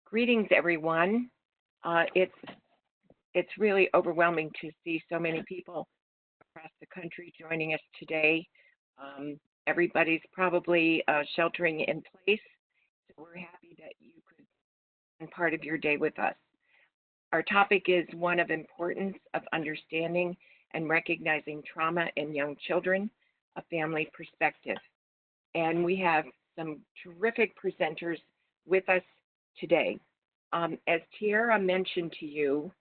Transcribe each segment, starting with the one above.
Greetings, everyone. It's really overwhelming to see so many people across the country joining us today. Everybody's probably sheltering in place, so we're happy that you could spend part of your day with us. Our topic is one of importance of understanding and recognizing trauma in young children, a family perspective. And we have some terrific presenters with us today. As Tiara mentioned to you,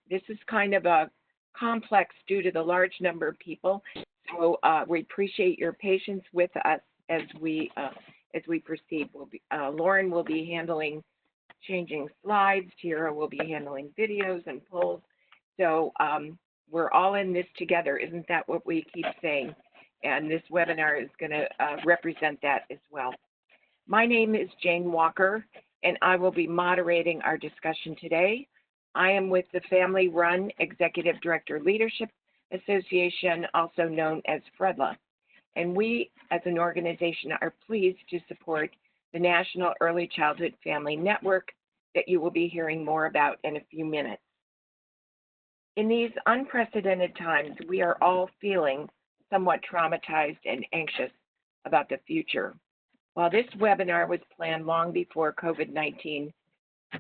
this is kind of a complex due to the large number of people. So we appreciate your patience with us as we proceed. Lauren will be handling changing slides. Tiara will be handling videos and polls. So we're all in this together. Isn't that what we keep saying? And this webinar is going to represent that as well. My name is Jane Walker, and I will be moderating our discussion today. I am with the Family Run Executive Director Leadership Association, also known as FREDLA. And we, as an organization, are pleased to support the National Early Childhood Family Network that you will be hearing more about in a few minutes. In these unprecedented times, we are all feeling somewhat traumatized and anxious about the future. While this webinar was planned long before COVID-19,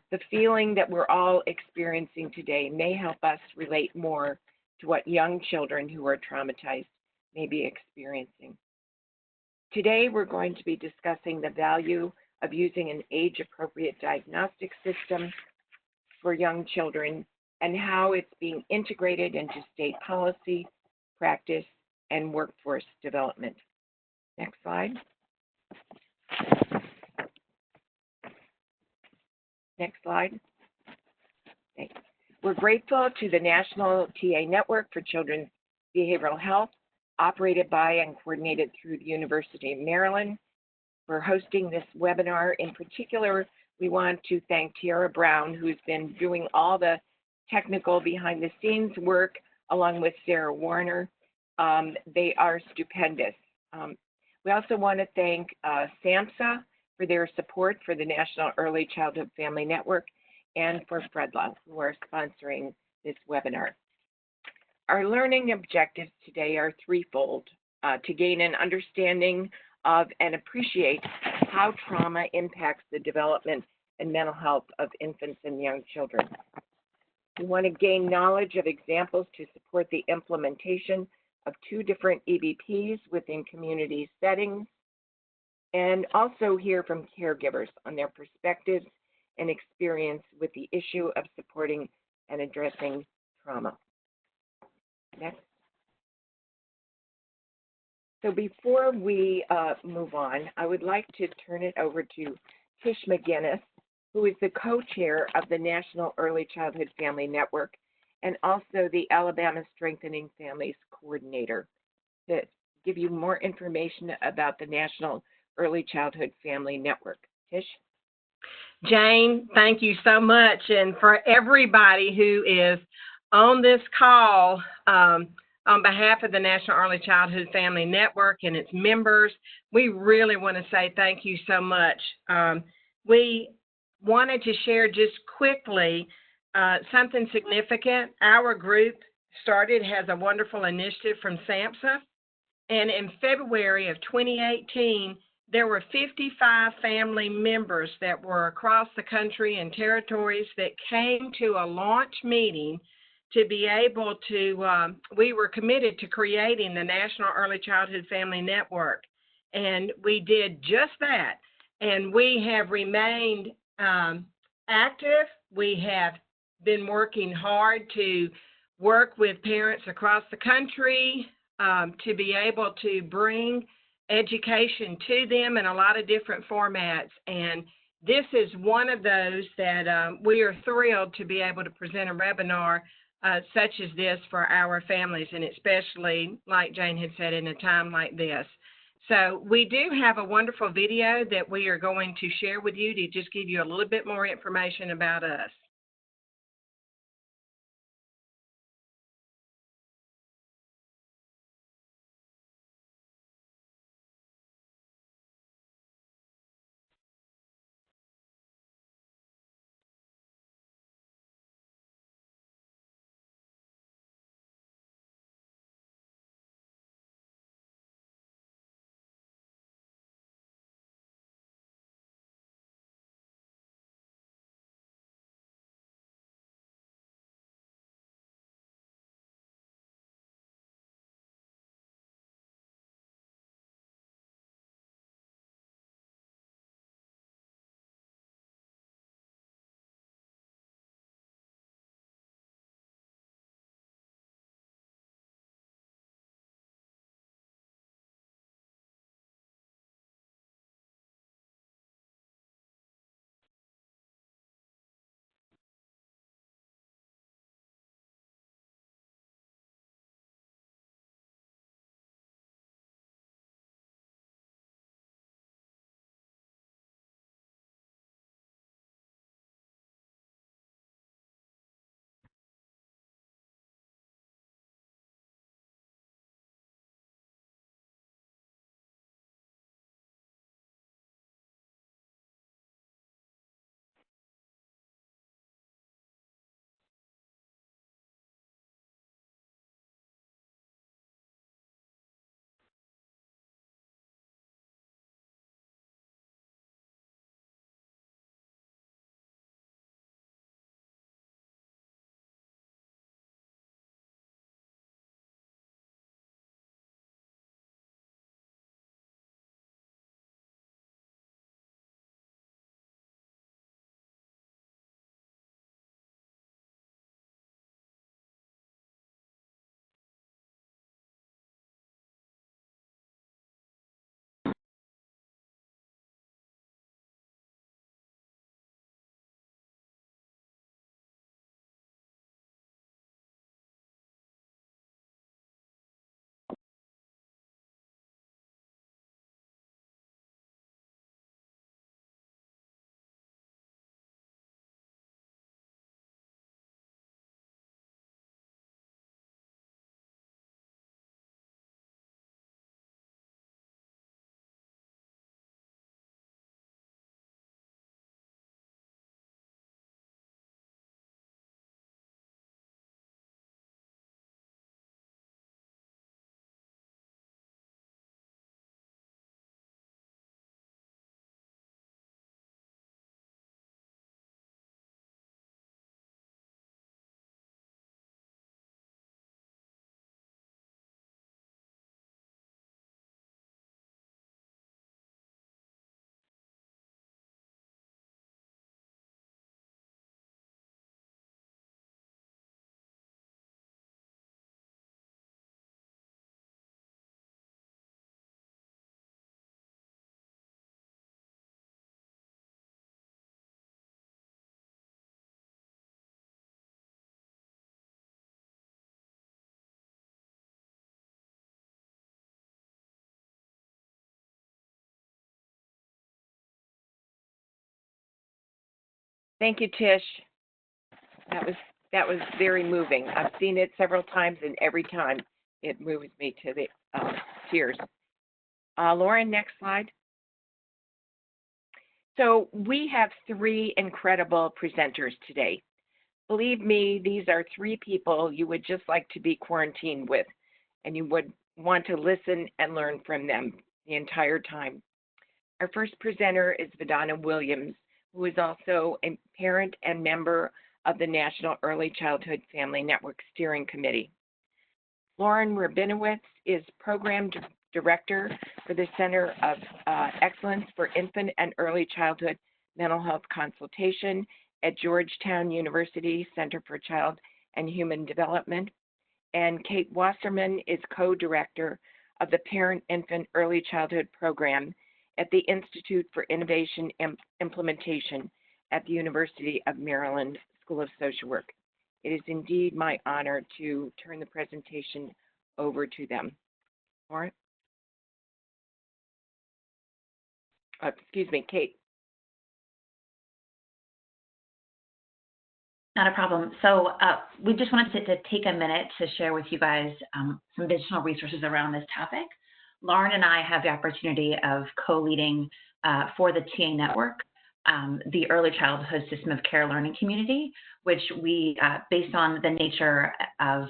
the feeling that we're all experiencing today may help us relate more to what young children who are traumatized may be experiencing. Today, we're going to be discussing the value of using an age-appropriate diagnostic system for young children and how it's being integrated into state policy, practice, and workforce development. Next slide. Next slide. Thanks. We're grateful to the National TA Network for Children's Behavioral Health, operated by and coordinated through the University of Maryland, for hosting this webinar. In particular, we want to thank Tiara Brown, who's been doing all the technical behind-the-scenes work, along with Sarah Warner. They are stupendous. We also want to thank SAMHSA for their support for the National Early Childhood Family Network and for FREDLA, who are sponsoring this webinar. Our learning objectives today are threefold: to gain an understanding of and appreciate how trauma impacts the development and mental health of infants and young children. We want to gain knowledge of examples to support the implementation of 2 different EBPs within community settings, and also hear from caregivers on their perspectives and experience with the issue of supporting and addressing trauma. Next. So before we move on, I would like to turn it over to Tish McGinnis, who is the co-chair of the National Early Childhood Family Network and also the Alabama Strengthening Families Coordinator, to give you more information about the National Early Childhood Family Network. Tish? Jane, thank you so much. And for everybody who is on this call, on behalf of the National Early Childhood Family Network and its members, we really want to say thank you so much. We wanted to share just quickly something significant. Our group has a wonderful initiative from SAMHSA, and in February of 2018, there were 55 family members that were across the country and territories that came to a launch meeting to be able to, we were committed to creating the National Early Childhood Family Network, and we did just that. And we have remained active. We have been working hard to work with parents across the country to be able to bring education to them in a lot of different formats. And this is one of those that we are thrilled to be able to present a webinar such as this for our families, and especially, like Jane had said, in a time like this. So we do have a wonderful video that we are going to share with you to just give you a little bit more information about us. Thank you, Tish. That was very moving. I've seen it several times, and every time it moves me to the tears. Lauren, next slide. So we have three incredible presenters today. Believe me, these are three people you would just like to be quarantined with, and you would want to listen and learn from them the entire time. Our first presenter is Vidana Williams, who is also a parent and member of the National Early Childhood Family Network Steering Committee. Lauren Rabinowitz is Program Director for the Center of Excellence for Infant and Early Childhood Mental Health Consultation at Georgetown University Center for Child and Human Development. And Kate Wasserman is Co-Director of the Parent Infant Early Childhood Program at the Institute for Innovation Implementation at the University of Maryland School of Social Work. It is indeed my honor to turn the presentation over to them. Lauren? Excuse me, Kate. Not a problem. So we just wanted to take a minute to share with you guys some additional resources around this topic. Lauren and I have the opportunity of co-leading for the TA network, the Early Childhood System of Care Learning Community, which we, based on the nature of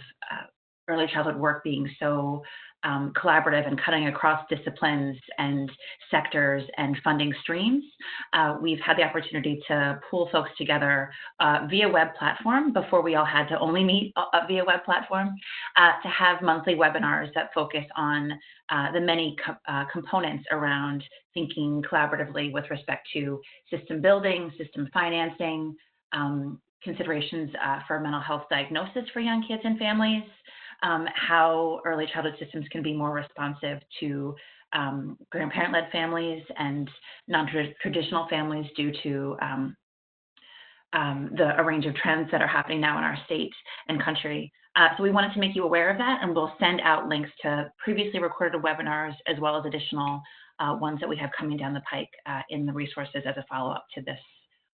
early childhood work being so collaborative and cutting across disciplines and sectors and funding streams, we've had the opportunity to pull folks together via web platform before we all had to only meet via web platform, to have monthly webinars that focus on the many components around thinking collaboratively with respect to system building, system financing, considerations for mental health diagnosis for young kids and families, how early childhood systems can be more responsive to grandparent-led families and non-traditional families due to a range of trends that are happening now in our state and country. So we wanted to make you aware of that, and we'll send out links to previously recorded webinars as well as additional ones that we have coming down the pike in the resources as a follow-up to this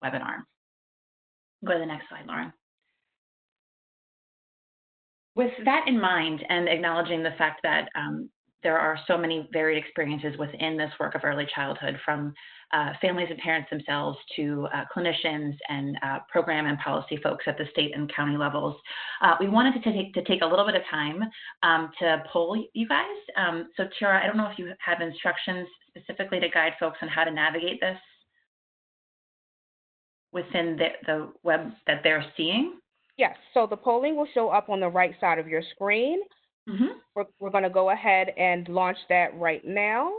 webinar. Go to the next slide, Lauren. With that in mind, and acknowledging the fact that there are so many varied experiences within this work of early childhood, from families and parents themselves to clinicians and program and policy folks at the state and county levels, we wanted to take a little bit of time to poll you guys. So Tiara, I don't know if you have instructions specifically to guide folks on how to navigate this within the web that they're seeing. Yes, so the polling will show up on the right side of your screen. Mm-hmm. We're going to go ahead and launch that right now.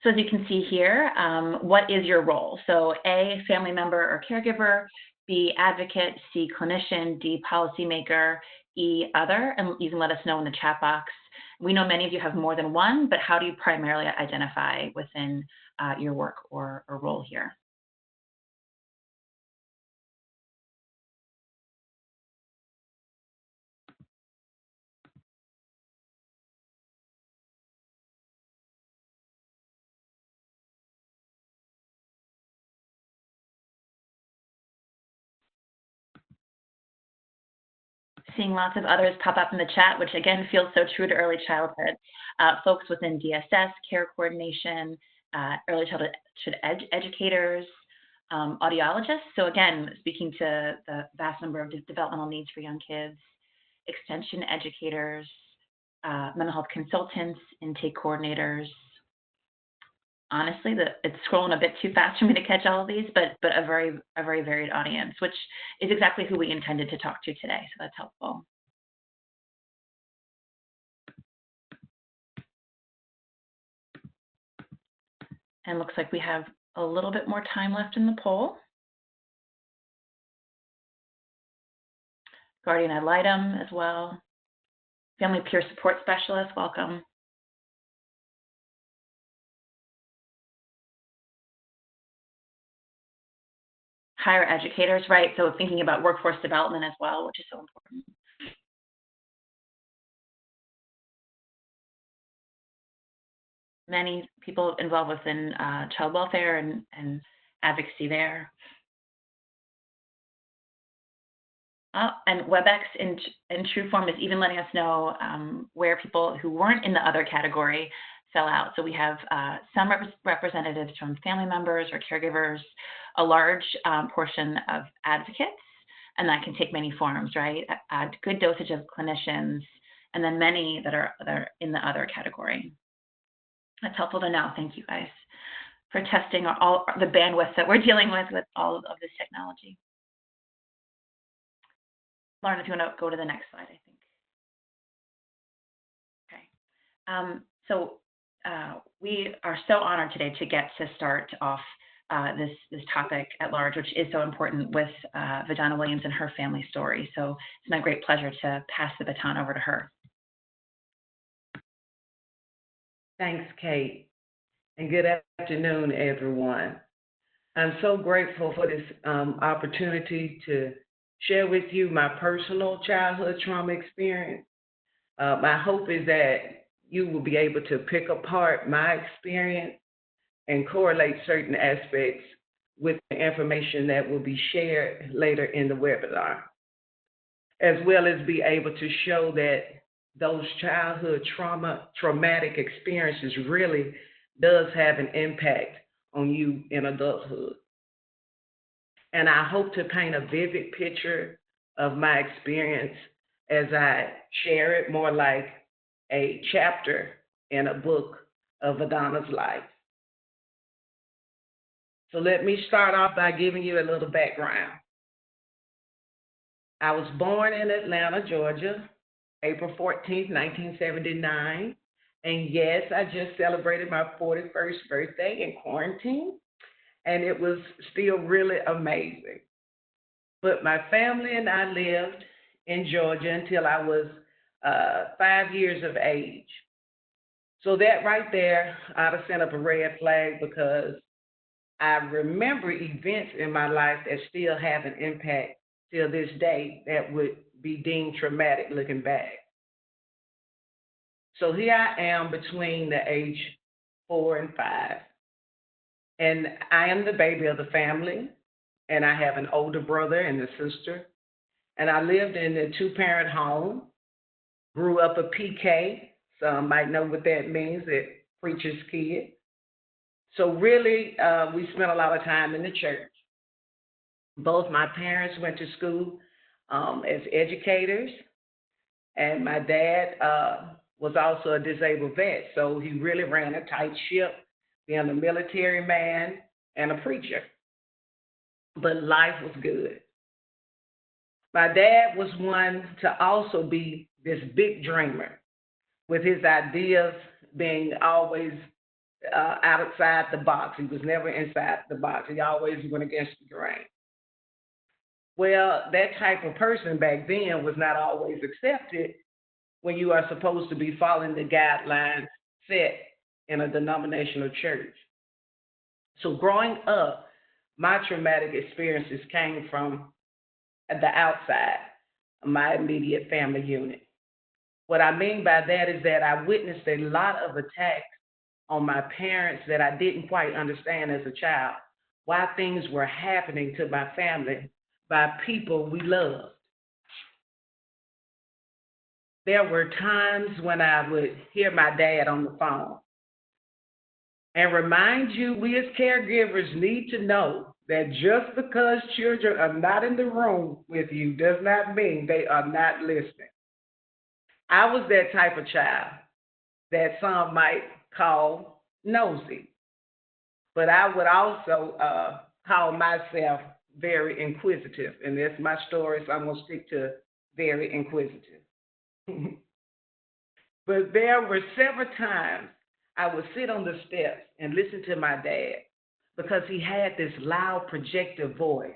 So as you can see here, what is your role? So A, family member or caregiver, B, advocate, C, clinician, D, policymaker, E, other, and you can let us know in the chat box. We know many of you have more than one, but how do you primarily identify within your work or role here? Seeing lots of others pop up in the chat, which again feels so true to early childhood. Folks within DSS, care coordination, early childhood educators, audiologists. So again, speaking to the vast number of developmental needs for young kids, extension educators, mental health consultants, intake coordinators. Honestly, it's scrolling a bit too fast for me to catch all of these, but a very varied audience, which is exactly who we intended to talk to today. So that's helpful. And looks like we have a little bit more time left in the poll. Guardian ad litem as well. Family peer support specialist, welcome. Higher educators, right? So thinking about workforce development as well, which is so important. Many people involved within child welfare and advocacy there. And WebEx in true form is even letting us know where people who weren't in the other category fell out. So we have some representatives from family members or caregivers, a large portion of advocates, and that can take many forms, right? A good dosage of clinicians, and then many that are in the other category. That's helpful to know. Thank you guys for testing all the bandwidth that we're dealing with all of this technology. Lauren, if you want to go to the next slide, I think. Okay. We are so honored today to get to start off this topic at large, which is so important with Vidana Williams and her family story. So it's my great pleasure to pass the baton over to her. Thanks, Kate, and good afternoon, everyone. I'm so grateful for this opportunity to share with you my personal childhood trauma experience. My hope is that you will be able to pick apart my experience and correlate certain aspects with the information that will be shared later in the webinar, as well as be able to show that those childhood traumatic experiences really does have an impact on you in adulthood. And I hope to paint a vivid picture of my experience as I share it, more like a chapter in a book of Vidana's life. So let me start off by giving you a little background. I was born in Atlanta, Georgia, April 14th, 1979. And yes, I just celebrated my 41st birthday in quarantine, and it was still really amazing. But my family and I lived in Georgia until I was 5 years of age. So that right there ought to send up a red flag, because I remember events in my life that still have an impact till this day that would be deemed traumatic looking back. So here I am between the age 4 and 5. And I am the baby of the family, and I have an older brother and a sister. And I lived in a 2-parent home, grew up a PK. Some might know what that means, a preacher's kid. So really, we spent a lot of time in the church. Both my parents went to school as educators, and my dad was also a disabled vet. So he really ran a tight ship, being a military man and a preacher. But life was good. My dad was one to also be this big dreamer, with his ideas being always outside the box. He was never inside the box. He always went against the grain. Well, that type of person back then was not always accepted when you are supposed to be following the guidelines set in a denominational church. So growing up, my traumatic experiences came from the outside of my immediate family unit. What I mean by that is that I witnessed a lot of attacks on my parents that I didn't quite understand as a child, why things were happening to my family by people we loved. There were times when I would hear my dad on the phone. And remind you, we as caregivers need to know that just because children are not in the room with you does not mean they are not listening. I was that type of child that some might call nosy, but I would also call myself very inquisitive, and that's my story, so I'm going to stick to very inquisitive. But there were several times I would sit on the steps and listen to my dad, because he had this loud projected voice.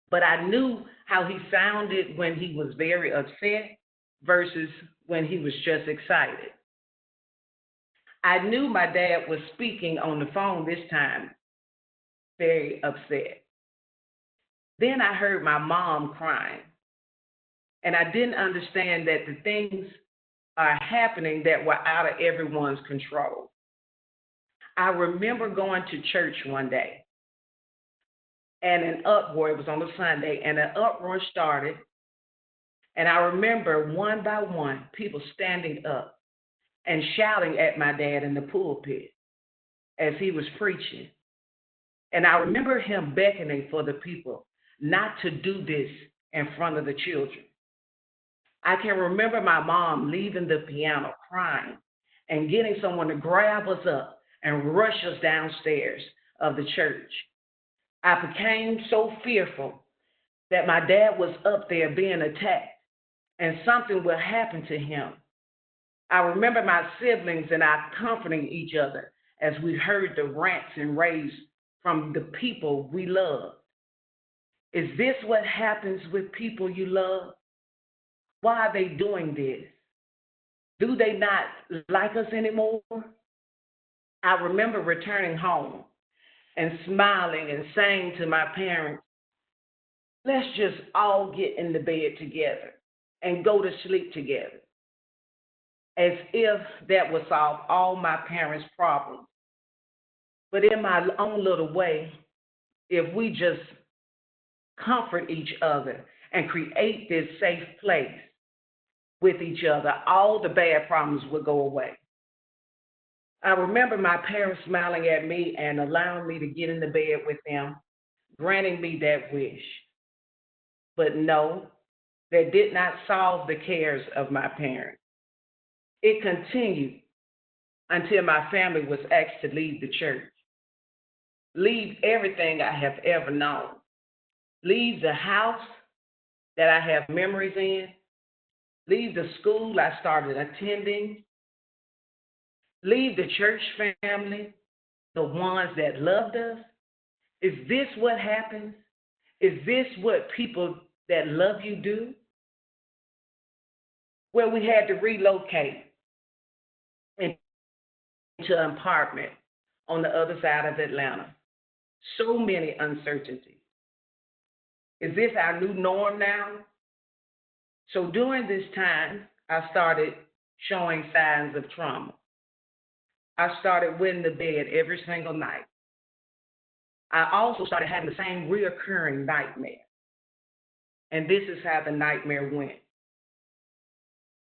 But I knew how he sounded when he was very upset versus when he was just excited. I knew my dad was speaking on the phone this time, very upset. Then I heard my mom crying, and I didn't understand that the things are happening that were out of everyone's control. I remember going to church one day, and an uproar, it was on a Sunday, and an uproar started. And I remember one by one people standing up and shouting at my dad in the pulpit as he was preaching. And I remember him beckoning for the people not to do this in front of the children. I can remember my mom leaving the piano crying and getting someone to grab us up and rush us downstairs of the church. I became so fearful that my dad was up there being attacked and something would happen to him. I remember my siblings and I comforting each other as we heard the rants and raves from the people we love. Is this what happens with people you love? Why are they doing this? Do they not like us anymore? I remember returning home and smiling and saying to my parents, let's just all get in the bed together and go to sleep together, as if that would solve all my parents' problems. But in my own little way, if we just comfort each other and create this safe place with each other, all the bad problems would go away. I remember my parents smiling at me and allowing me to get in the bed with them, granting me that wish. But no, that did not solve the cares of my parents. It continued until my family was asked to leave the church, leave everything I have ever known, leave the house that I have memories in, leave the school I started attending, leave the church family, the ones that loved us. Is this what happens? Is this what people that love you do? Well, we had to relocate into an apartment on the other side of Atlanta. So many uncertainties. Is this our new norm now? So during this time, I started showing signs of trauma. I started wetting the bed every single night. I also started having the same reoccurring nightmare. And this is how the nightmare went.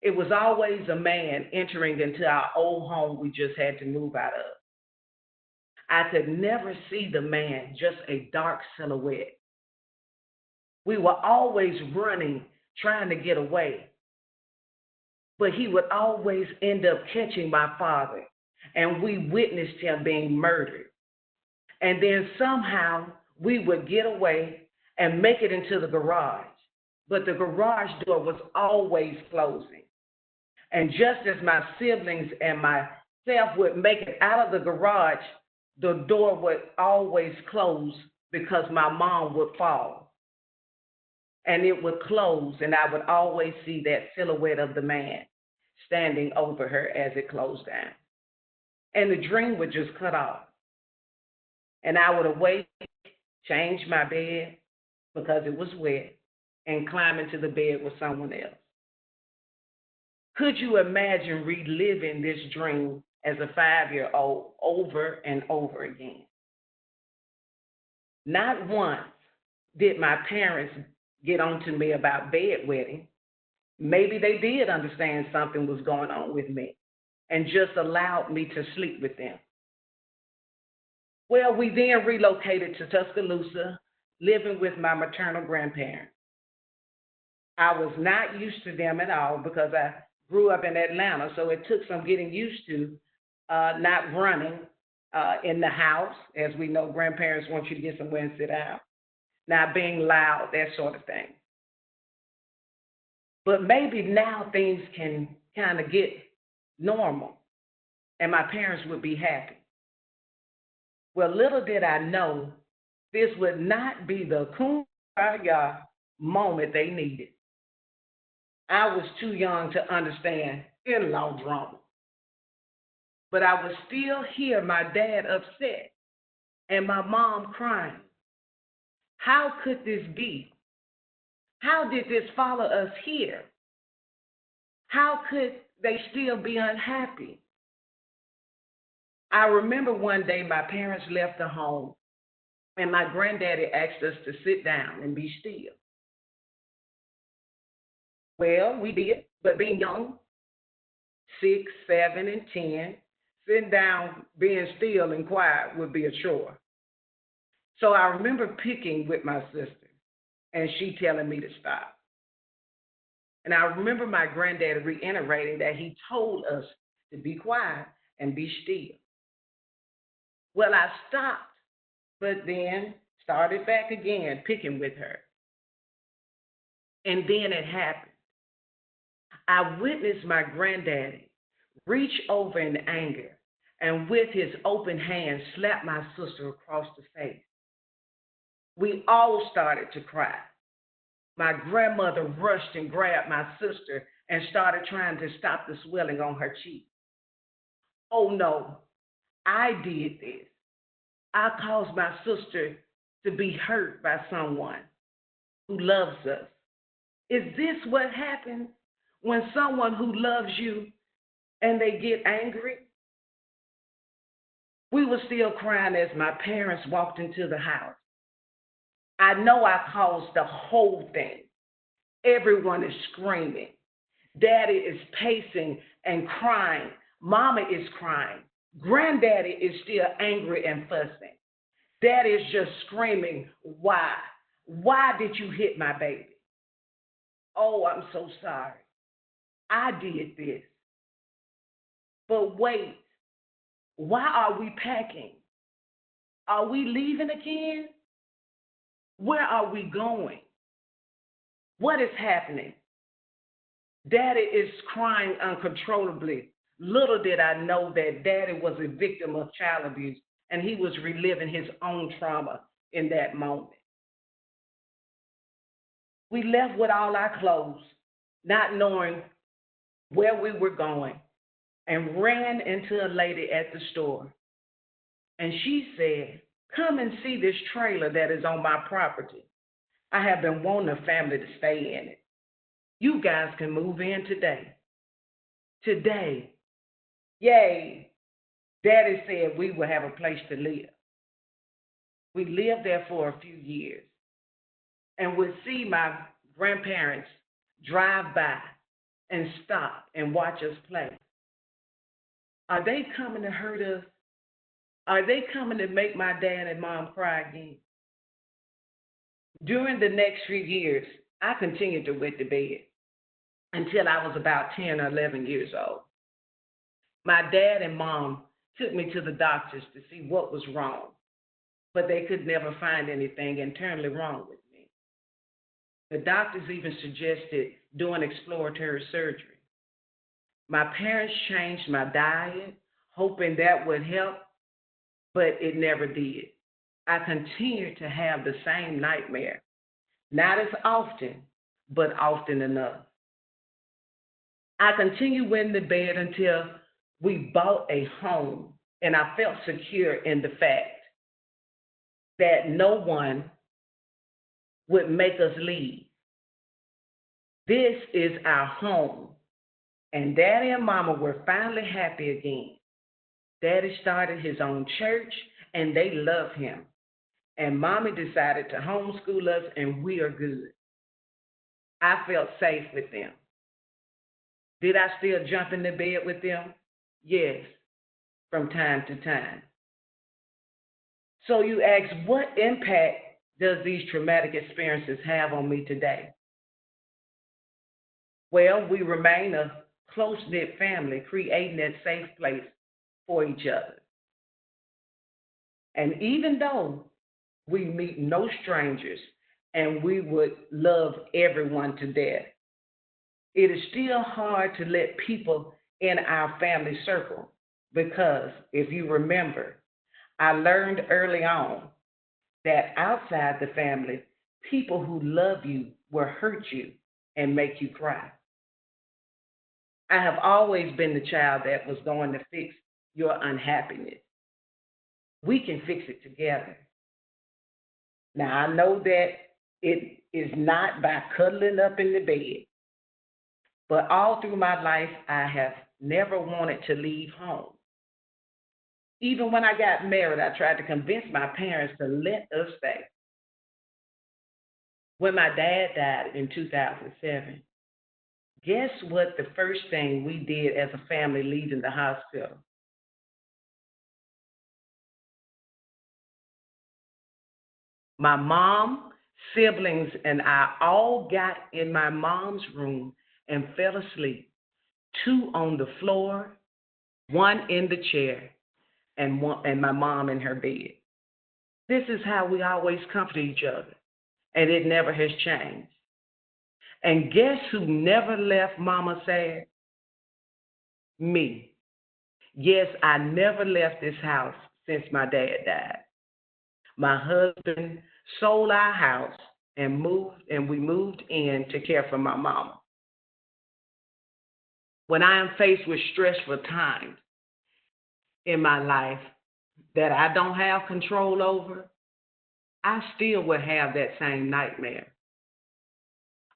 It was always a man entering into our old home we just had to move out of. I could never see the man, just a dark silhouette. We were always running, trying to get away. But he would always end up catching my father, and we witnessed him being murdered. And then somehow we would get away and make it into the garage. But the garage door was always closing. And just as my siblings and myself would make it out of the garage, the door would always close because my mom would fall. And it would close, and I would always see that silhouette of the man standing over her as it closed down. And the dream would just cut off. And I would awake, change my bed because it was wet, and climb into the bed with someone else. Could you imagine reliving this dream as a 5-year-old over and over again? Not once did my parents get on to me about bedwetting. Maybe they did understand something was going on with me and just allowed me to sleep with them. Well, we then relocated to Tuscaloosa, living with my maternal grandparents. I was not used to them at all because I grew up in Atlanta, so it took some getting used to not running in the house. As we know, grandparents want you to get somewhere and sit down, not being loud, that sort of thing. But maybe now things can kind of get normal, and my parents would be happy. Well, little did I know this would not be the kumbaya moment they needed. I was too young to understand in-law drama. But I would still hear my dad upset and my mom crying. How could this be? How did this follow us here? How could they still be unhappy? I remember one day my parents left the home and my granddaddy asked us to sit down and be still. Well, we did, but being young, 6, 7, and 10, sitting down, being still and quiet would be a chore. So I remember picking with my sister and she telling me to stop. And I remember my granddaddy reiterating that he told us to be quiet and be still. Well, I stopped, but then started back again, picking with her. And then it happened. I witnessed my granddaddy reach over in anger and with his open hand slap my sister across the face. We all started to cry. My grandmother rushed and grabbed my sister and started trying to stop the swelling on her cheek. Oh no, I did this. I caused my sister to be hurt by someone who loves us. Is this what happens when someone who loves you and they get angry? We were still crying as my parents walked into the house. I know I caused the whole thing. Everyone is screaming. Daddy is pacing and crying. Mama is crying. Granddaddy is still angry and fussing. Daddy is just screaming, why? Why did you hit my baby? Oh, I'm so sorry. I did this. But wait, why are we packing? Are we leaving again? Where are we going? What is happening? Daddy is crying uncontrollably. Little did I know that Daddy was a victim of child abuse and he was reliving his own trauma in that moment. We left with all our clothes, not knowing where we were going, and ran into a lady at the store. And she said, come and see this trailer that is on my property. I have been wanting a family to stay in it. You guys can move in today. Today. Yay. Daddy said we would have a place to live. We lived there for a few years and would see my grandparents drive by and stop and watch us play. Are they coming to hurt us? Are they coming to make my dad and mom cry again? During the next few years, I continued to wet the bed until I was about 10 or 11 years old. My dad and mom took me to the doctors to see what was wrong, but they could never find anything internally wrong with me. The doctors even suggested doing exploratory surgery. My parents changed my diet, hoping that would help, but it never did. I continued to have the same nightmare, not as often, but often enough. I continued wetting the bed until we bought a home, and I felt secure in the fact that no one would make us leave. This is our home, and Daddy and Mama were finally happy again. Daddy started his own church, and they love him. And Mommy decided to homeschool us, and we are good. I felt safe with them. Did I still jump in the bed with them? Yes, from time to time. So you ask, what impact does these traumatic experiences have on me today? Well, we remain a close-knit family, creating that safe place for each other. And even though we meet no strangers and we would love everyone to death, it is still hard to let people in our family circle because, if you remember, I learned early on that outside the family, people who love you will hurt you and make you cry. I have always been the child that was going to fix your unhappiness. We can fix it together. Now, I know that it is not by cuddling up in the bed, but all through my life, I have never wanted to leave home. Even when I got married, I tried to convince my parents to let us stay. When my dad died in 2007, guess what the first thing we did as a family leaving the hospital? My mom, siblings, and I all got in my mom's room and fell asleep. Two on the floor, one in the chair, and my mom in her bed. This is how we always comfort each other, and it never has changed. And guess who never left mama sad? Me. Yes, I never left this house since my dad died. My husband sold our house and we moved in to care for my mama. When I am faced with stressful times in my life that I don't have control over, I still will have that same nightmare.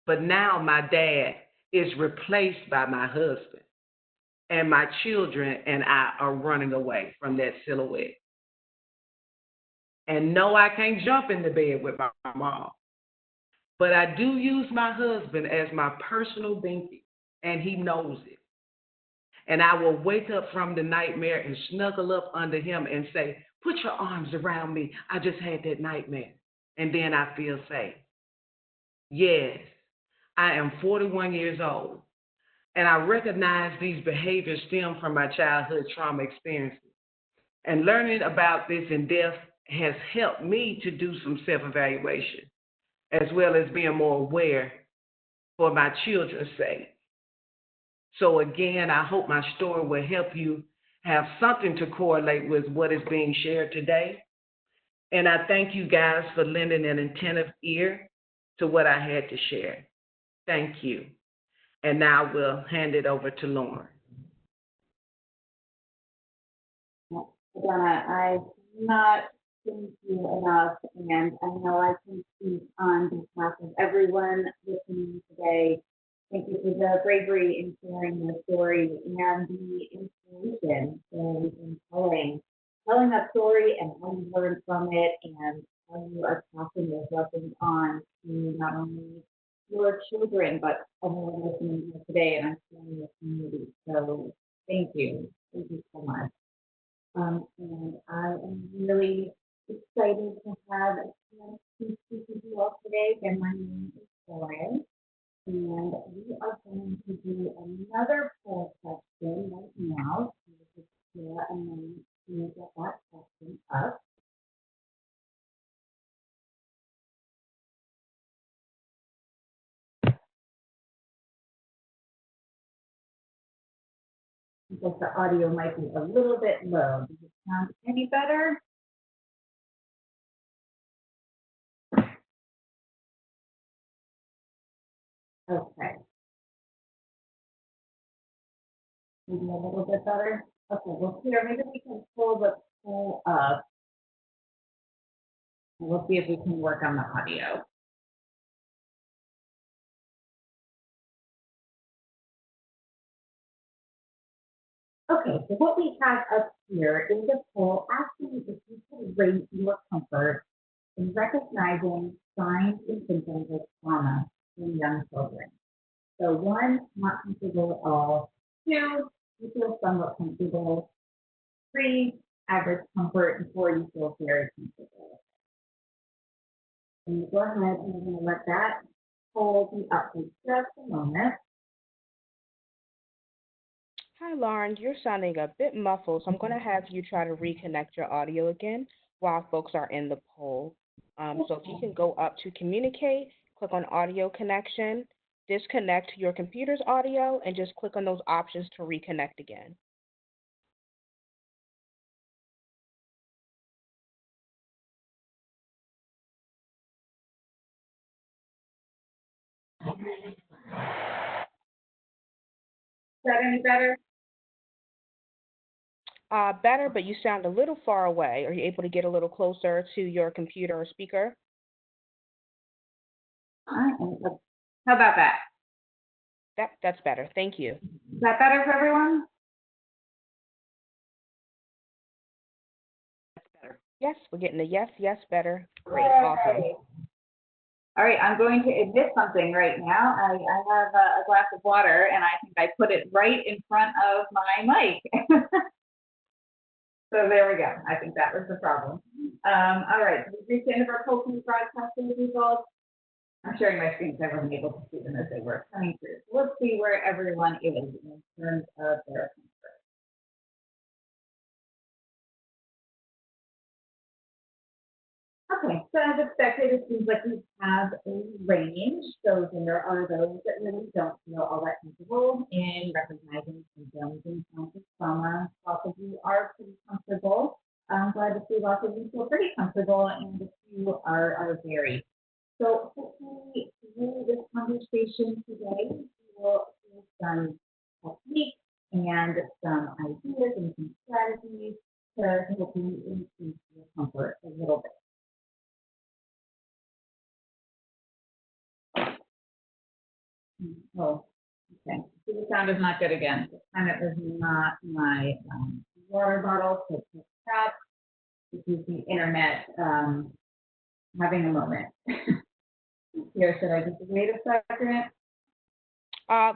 But now my dad is replaced by my husband, and my children and I are running away from that silhouette. And no, I can't jump in the bed with my mom, but I do use my husband as my personal binky, and he knows it. And I will wake up from the nightmare and snuggle up under him and say, "Put your arms around me. I just had that nightmare." And then I feel safe. Yes, I am 41 years old, and I recognize these behaviors stem from my childhood trauma experiences. And learning about this in depth has helped me to do some self-evaluation, as well as being more aware for my children's sake. So again, I hope my story will help you have something to correlate with what is being shared today. And I thank you guys for lending an attentive ear to what I had to share. Thank you. And now we'll hand it over to Lauren. Donna, I cannot thank you enough, and I know I can speak on behalf of everyone listening today. Thank you for the bravery in sharing your story and the inspiration in telling that story and how you learned from it and how you are passing those lessons on to not only your children, but everyone listening here today and I'm sure your community. So thank you. Thank you so much. And I am really excited to have a chance to speak with you all today. Again, my name is Lauren, and we are going to do another poll question right now. So just share a moment to get that question up. I guess the audio might be a little bit low. Does it sound any better? Okay. Maybe a little bit better. Okay, well here, maybe we can pull the poll up. And we'll see if we can work on the audio. Okay, so what we have up here is a poll asking if you could rate your comfort in recognizing signs and symptoms of trauma in young children. So 1, not comfortable at all. 2, you feel somewhat comfortable. 3, average comfort. And 4, you feel very comfortable. And go ahead and I'm going to let that poll be up for just a moment. Hi, Lauren. You're sounding a bit muffled, so I'm going to have you try to reconnect your audio again while folks are in the poll. So if you can go up to communicate, click on audio connection, disconnect your computer's audio, and just click on those options to reconnect again. Is that any better? Better, but you sound a little far away. Are you able to get a little closer to your computer or speaker? How about that? That's better. Thank you. Is that better for everyone? Yes, we're getting a yes, yes, better. Great, Yay. awesome. All right, I'm going to admit something right now. I have a glass of water, and I think I put it right in front of my mic. So there we go. I think that was the problem. All right, so we've reached the end of our posting broadcast results. I'm sharing my screen because I wasn't able to see them as they were coming through. So let's see where everyone is in terms of their. Okay, so as expected, it seems like we have a range. So then there are those that really don't feel all that comfortable in recognizing symptoms and signs of trauma. Lots of you are pretty comfortable. I'm glad to see lots of you feel pretty comfortable, and a few are very. So hopefully through this conversation today, we will see some techniques and some ideas and some strategies to help you increase your comfort a little bit. Oh, okay. So the sound is not good again. This time it was not my water bottle, so crap. This is the internet having a moment. Here, should I just wait a second?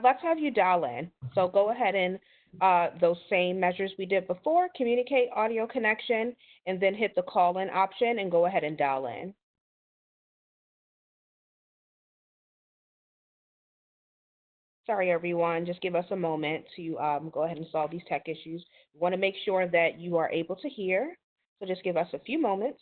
Let's have you dial in. So go ahead and those same measures we did before, communicate, audio connection, and then hit the call-in option and go ahead and dial in. Sorry, everyone. Just give us a moment to go ahead and solve these tech issues. We want to make sure that you are able to hear, so just give us a few moments.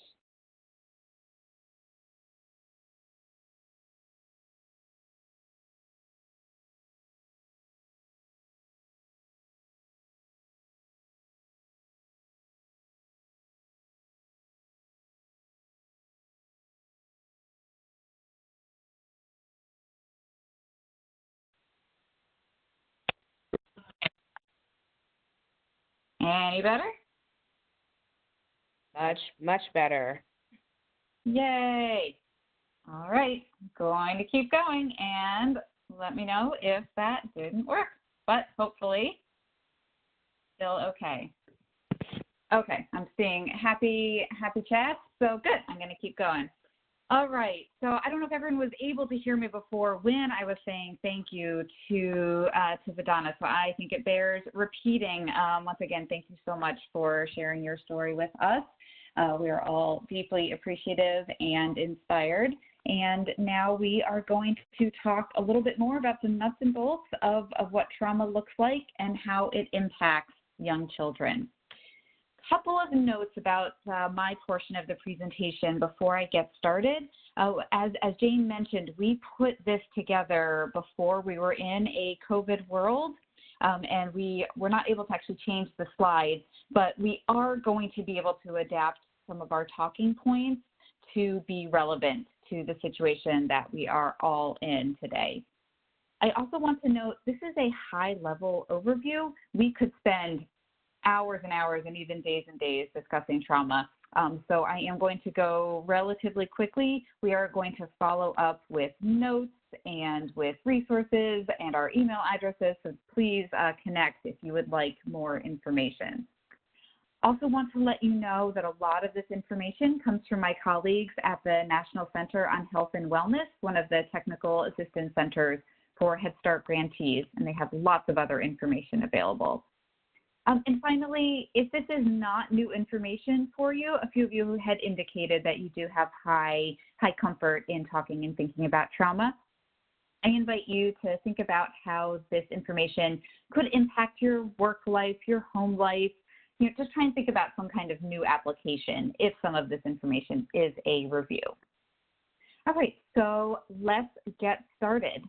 Any better? Much, much better. Yay. All right, going to keep going and let me know if that didn't work, but hopefully still okay. Okay, I'm seeing happy chat, so good. I'm going to keep going. All right, so I don't know if everyone was able to hear me before when I was saying thank you to Vidana, so I think it bears repeating. Once again, thank you so much for sharing your story with us. We are all deeply appreciative and inspired. And now we are going to talk a little bit more about the nuts and bolts of what trauma looks like and how it impacts young children. Couple of notes about my portion of the presentation before I get started. As Jane mentioned, we put this together before we were in a COVID world, and we were not able to actually change the slides, but we are going to be able to adapt some of our talking points to be relevant to the situation that we are all in today. I also want to note this is a high-level overview. We could spend hours and hours and even days and days discussing trauma. So I am going to go relatively quickly. We are going to follow up with notes and with resources and our email addresses, so please connect if you would like more information. Also want to let you know that a lot of this information comes from my colleagues at the National Center on Health and Wellness, one of the technical assistance centers for Head Start grantees, and they have lots of other information available. And finally, if this is not new information for you, a few of you had indicated that you do have high comfort in talking and thinking about trauma. I invite you to think about how this information could impact your work life, your home life. Just try and think about some kind of new application if some of this information is a review. All right, so let's get started.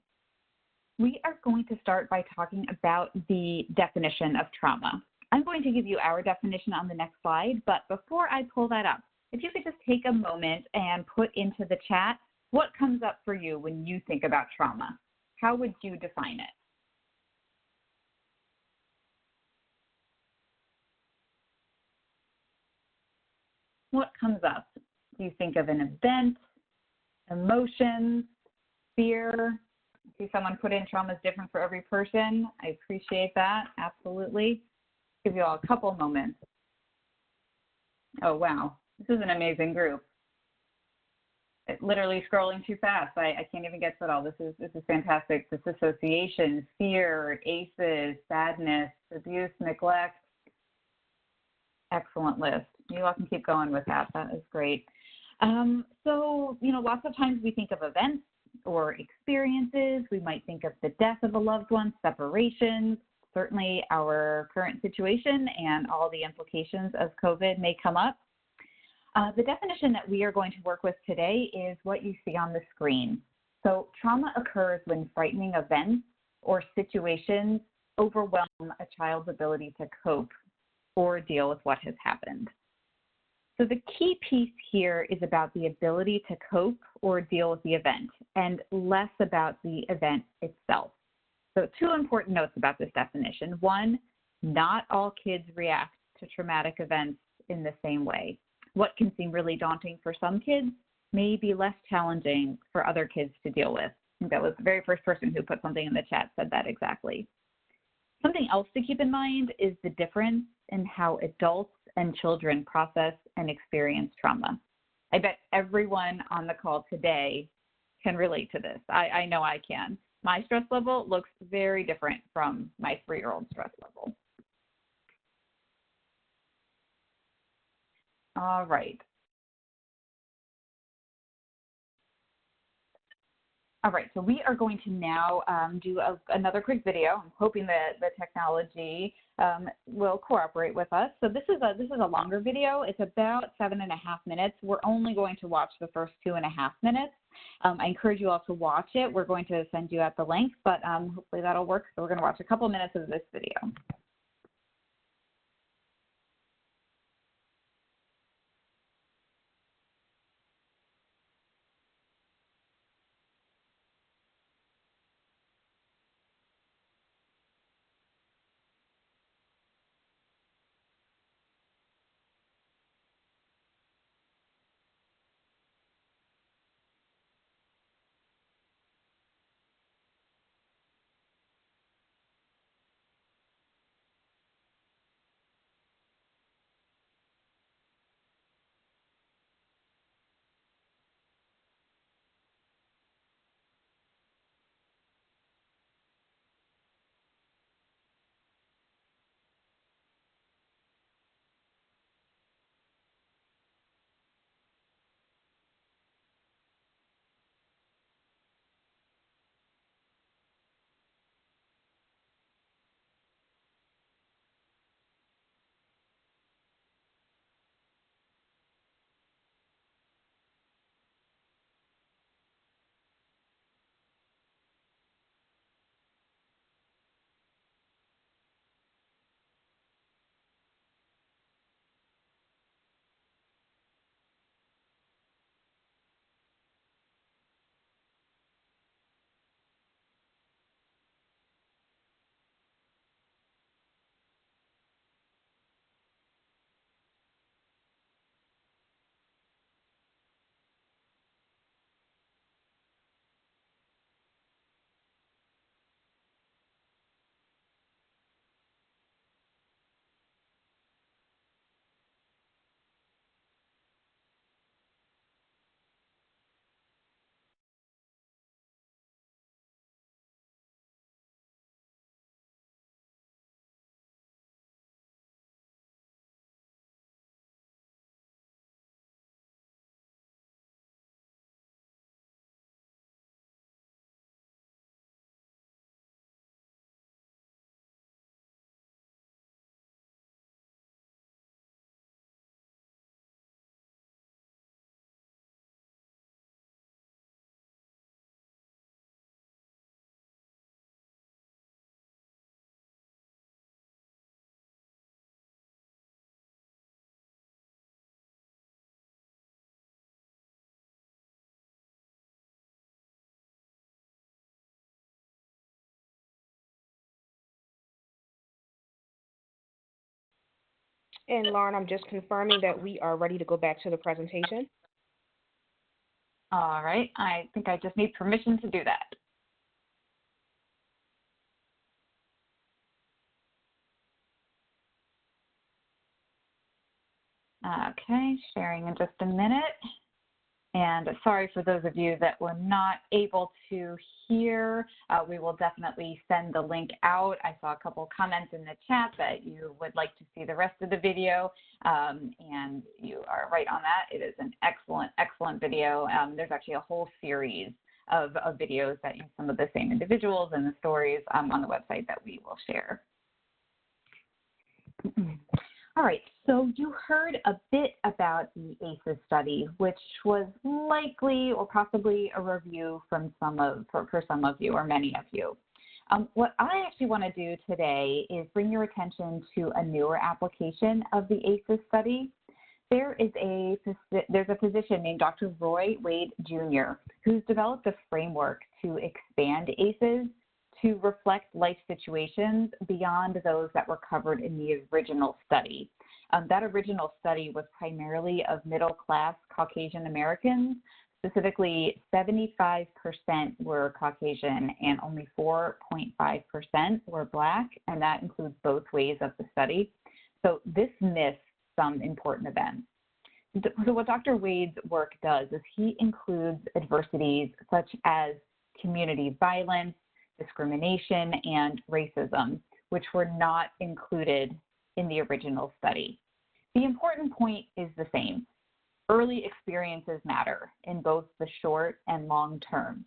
We are going to start by talking about the definition of trauma. I'm going to give you our definition on the next slide, but before I pull that up, if you could just take a moment and put into the chat what comes up for you when you think about trauma. How would you define it? What comes up? Do you think of an event, emotions, fear? I see someone put in trauma is different for every person. I appreciate that, absolutely. Give you all a couple moments. Oh, wow. This is an amazing group. Literally scrolling too fast. I can't even get to it all. This is fantastic. Disassociation, fear, ACEs, sadness, abuse, neglect. Excellent list. You all can keep going with that. That is great. So, lots of times we think of events or experiences. We might think of the death of a loved one, separations. Certainly our current situation and all the implications of COVID may come up. The definition that we are going to work with today is what you see on the screen. So trauma occurs when frightening events or situations overwhelm a child's ability to cope or deal with what has happened. So the key piece here is about the ability to cope or deal with the event and less about the event itself. So 2 important notes about this definition. 1, not all kids react to traumatic events in the same way. What can seem really daunting for some kids may be less challenging for other kids to deal with. I think that was the very first person who put something in the chat said that exactly. Something else to keep in mind is the difference in how adults and children process and experience trauma. I bet everyone on the call today can relate to this. I know I can. My stress level looks very different from my 3-year-old stress level. All right. All right, so we are going to now do another quick video. I'm hoping that the technology will cooperate with us. So this is a longer video. It's about 7.5 minutes. We're only going to watch the first 2.5 minutes. I encourage you all to watch it. We're going to send you out the link, but hopefully that'll work. So we're going to watch a couple minutes of this video. And Lauren, I'm just confirming that we are ready to go back to the presentation. All right, I think I just need permission to do that. Okay, sharing in just a minute. And sorry for those of you that were not able to hear. We will definitely send the link out. I saw a couple comments in the chat that you would like to see the rest of the video, and you are right on that. It is an excellent, excellent video. There's actually a whole series of videos that use some of the same individuals and the stories on the website that we will share. All right, so you heard a bit about the ACEs study, which was likely or possibly a review from for some of you or many of you. What I actually want to do today is bring your attention to a newer application of the ACEs study. There's a physician named Dr. Roy Wade Jr. who's developed a framework to expand ACEs to reflect life situations beyond those that were covered in the original study. That original study was primarily of middle-class Caucasian Americans. Specifically, 75% were Caucasian and only 4.5% were Black, and that includes both ways of the study. So this missed some important events. So what Dr. Wade's work does is he includes adversities such as community violence, discrimination, and racism, which were not included in the original study. The important point is the same. Early experiences matter in both the short and long term,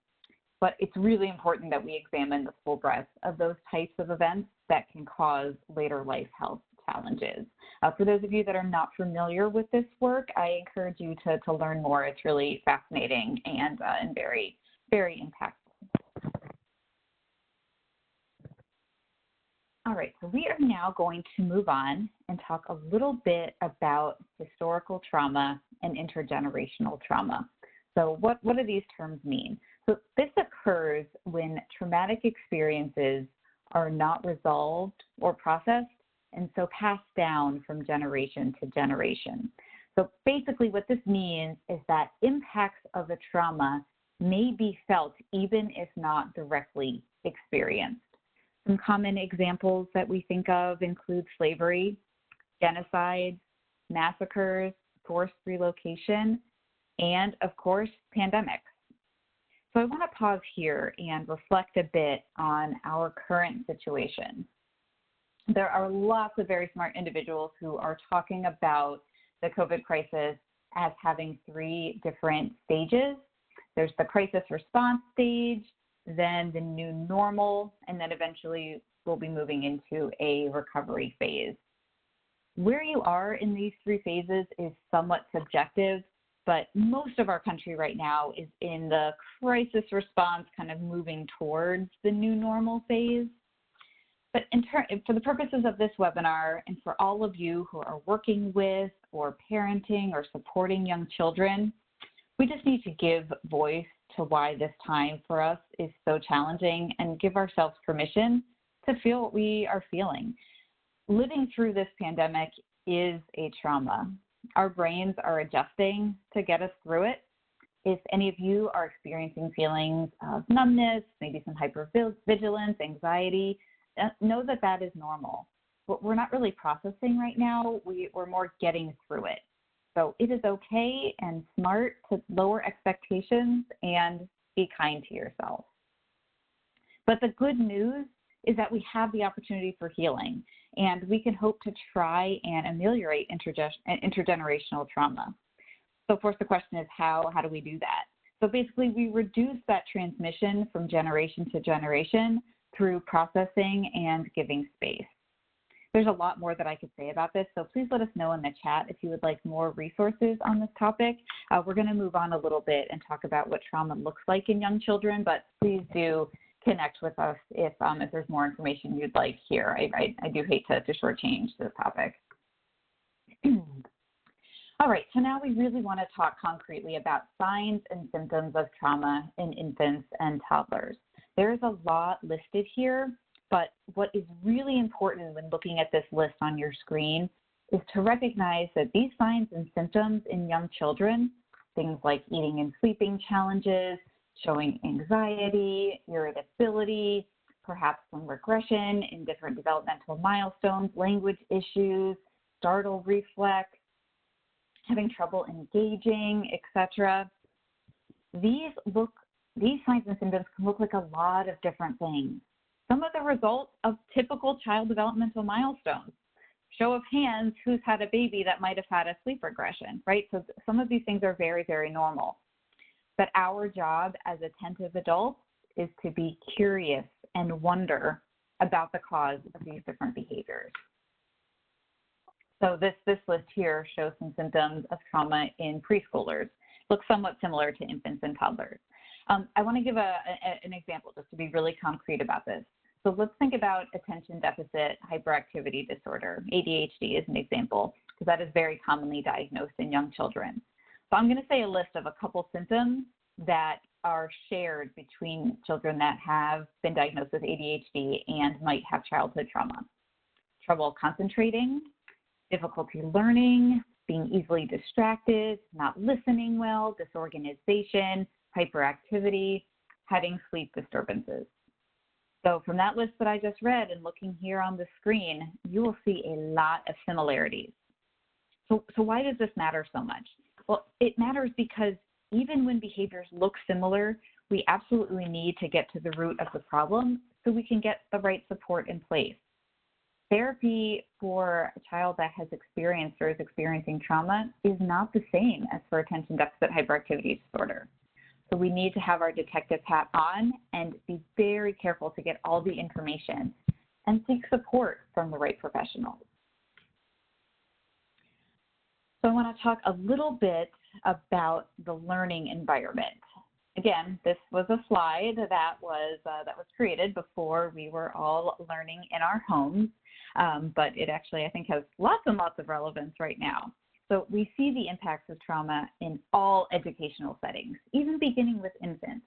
but it's really important that we examine the full breadth of those types of events that can cause later life health challenges. For those of you that are not familiar with this work, I encourage you to learn more. It's really fascinating and very, very impactful. All right, so we are now going to move on and talk a little bit about historical trauma and intergenerational trauma. So what do these terms mean? So this occurs when traumatic experiences are not resolved or processed and so passed down from generation to generation. So basically what this means is that impacts of the trauma may be felt even if not directly experienced. Some common examples that we think of include slavery, genocide, massacres, forced relocation, and of course, pandemics. So I want to pause here and reflect a bit on our current situation. There are lots of very smart individuals who are talking about the COVID crisis as having three different stages. There's the crisis response stage, then the new normal, and then eventually we'll be moving into a recovery phase. Where you are in these three phases is somewhat subjective, but most of our country right now is in the crisis response, kind of moving towards the new normal phase. But for the purposes of this webinar, and for all of you who are working with or parenting or supporting young children, we just need to give voice to why this time for us is so challenging and give ourselves permission to feel what we are feeling. Living through this pandemic is a trauma. Our brains are adjusting to get us through it. If any of you are experiencing feelings of numbness, maybe some hypervigilance, anxiety, know that that is normal. What we're not really processing right now, we're more getting through it. So it is okay and smart to lower expectations and be kind to yourself. But the good news is that we have the opportunity for healing, and we can hope to try and ameliorate intergenerational trauma. So of course the question is how do we do that? So basically we reduce that transmission from generation to generation through processing and giving space. There's a lot more that I could say about this, so please let us know in the chat if you would like more resources on this topic. We're going to move on a little bit and talk about what trauma looks like in young children, but please do connect with us if there's more information you'd like here. I do hate to shortchange this topic. All right, so now we really want to talk concretely about signs and symptoms of trauma in infants and toddlers. There is a lot listed here, but what is really important when looking at this list on your screen is to recognize that these signs and symptoms in young children, things like eating and sleeping challenges, showing anxiety, irritability, perhaps some regression in different developmental milestones, language issues, startle reflex, having trouble engaging, etc. These signs and symptoms can look like a lot of different things. Some of the results of typical child developmental milestones. Show of hands, who's had a baby that might have had a sleep regression, right? So some of these things are very, very normal. But our job as attentive adults is to be curious and wonder about the cause of these different behaviors. So this list here shows some symptoms of trauma in preschoolers. Looks somewhat similar to infants and toddlers. I want to give an example just to be really concrete about this. So let's think about attention deficit hyperactivity disorder. ADHD is an example, because that is very commonly diagnosed in young children. So I'm going to say a list of a couple symptoms that are shared between children that have been diagnosed with ADHD and might have childhood trauma. Trouble concentrating, difficulty learning, being easily distracted, not listening well, disorganization, hyperactivity, having sleep disturbances. So from that list that I just read and looking here on the screen, you will see a lot of similarities. So why does this matter so much? Well, it matters because even when behaviors look similar, we absolutely need to get to the root of the problem so we can get the right support in place. Therapy for a child that has experienced or is experiencing trauma is not the same as for attention deficit hyperactivity disorder. So we need to have our detective hat on and be very careful to get all the information and seek support from the right professionals. So I want to talk a little bit about the learning environment. Again, this was a slide that was created before we were all learning in our homes, but it actually, I think, has lots and lots of relevance right now. So we see the impacts of trauma in all educational settings, even beginning with infants.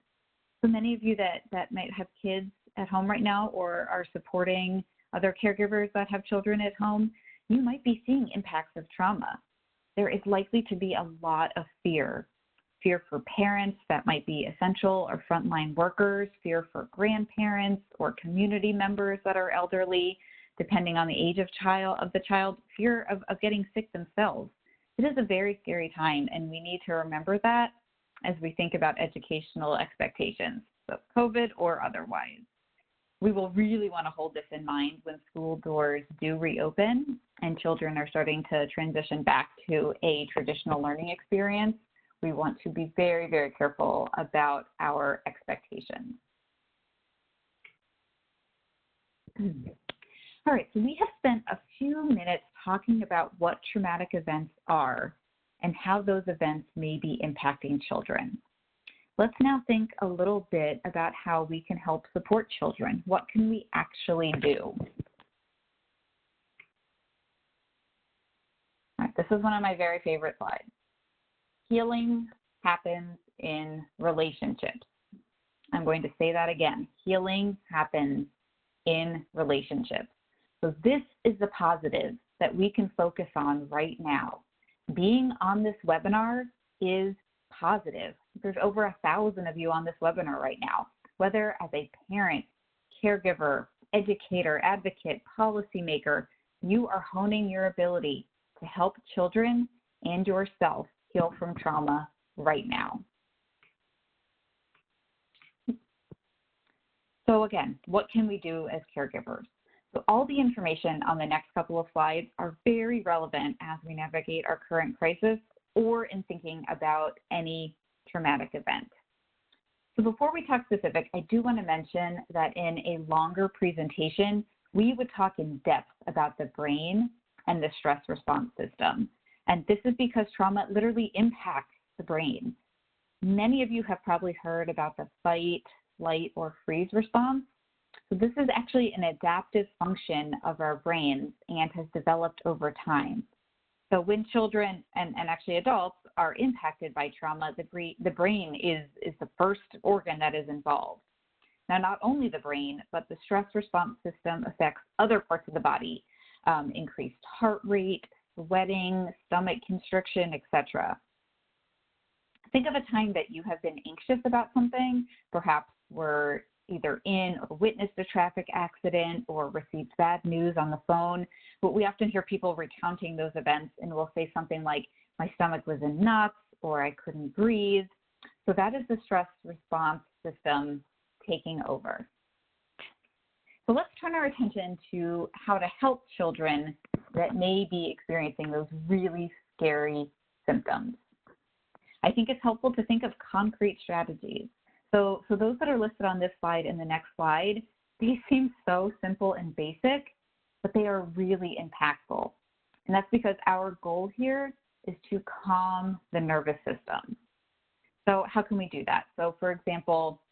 So many of you that might have kids at home right now or are supporting other caregivers that have children at home, you might be seeing impacts of trauma. There is likely to be a lot of fear for parents that might be essential or frontline workers, fear for grandparents or community members that are elderly, depending on the age of the child, fear of getting sick themselves. It is a very scary time, and we need to remember that as we think about educational expectations, so COVID or otherwise. We will really want to hold this in mind when school doors do reopen and children are starting to transition back to a traditional learning experience. We want to be very, very careful about our expectations. All right, so we have spent a few minutes talking about what traumatic events are and how those events may be impacting children. Let's now think a little bit about how we can help support children. What can we actually do? All right, this is one of my very favorite slides. Healing happens in relationships. I'm going to say that again. Healing happens in relationships. So this is the positive that we can focus on right now. Being on this webinar is positive. There's over 1,000 of you on this webinar right now, whether as a parent, caregiver, educator, advocate, policymaker, you are honing your ability to help children and yourself heal from trauma right now. So again, what can we do as caregivers? So all the information on the next couple of slides are very relevant as we navigate our current crisis or in thinking about any traumatic event. So before we talk specific, I do want to mention that in a longer presentation, we would talk in depth about the brain and the stress response system. And this is because trauma literally impacts the brain. Many of you have probably heard about the fight, flight, or freeze response. So this is actually an adaptive function of our brains and has developed over time. So when children and actually adults are impacted by trauma, the brain is the first organ that is involved. Now, not only the brain, but the stress response system affects other parts of the body, increased heart rate, sweating, stomach constriction, etc. Think of a time that you have been anxious about something, perhaps were either in or witnessed a traffic accident or received bad news on the phone. But we often hear people recounting those events and will say something like, my stomach was in knots, or I couldn't breathe. So that is the stress response system taking over. So let's turn our attention to how to help children that may be experiencing those really scary symptoms. I think it's helpful to think of concrete strategies. So those that are listed on this slide and the next slide, they seem so simple and basic, but they are really impactful. And that's because our goal here is to calm the nervous system. So how can we do that? So for example,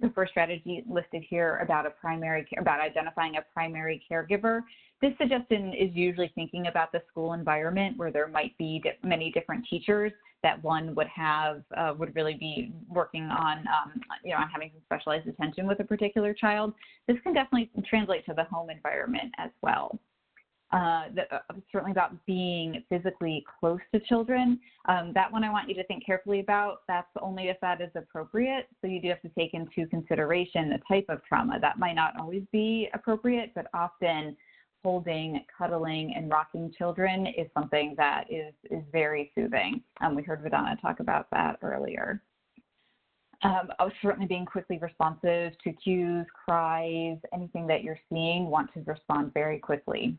the first strategy listed here about identifying a primary caregiver. This suggestion is usually thinking about the school environment where there might be many different teachers that one would really be working on, on having some specialized attention with a particular child. This can definitely translate to the home environment as well. Certainly about being physically close to children. That one I want you to think carefully about. That's only if that is appropriate. So you do have to take into consideration the type of trauma. That might not always be appropriate, but often holding, cuddling, and rocking children is something that is very soothing. We heard Vidana talk about that earlier. Certainly being quickly responsive to cues, cries, anything that you're seeing, want to respond very quickly.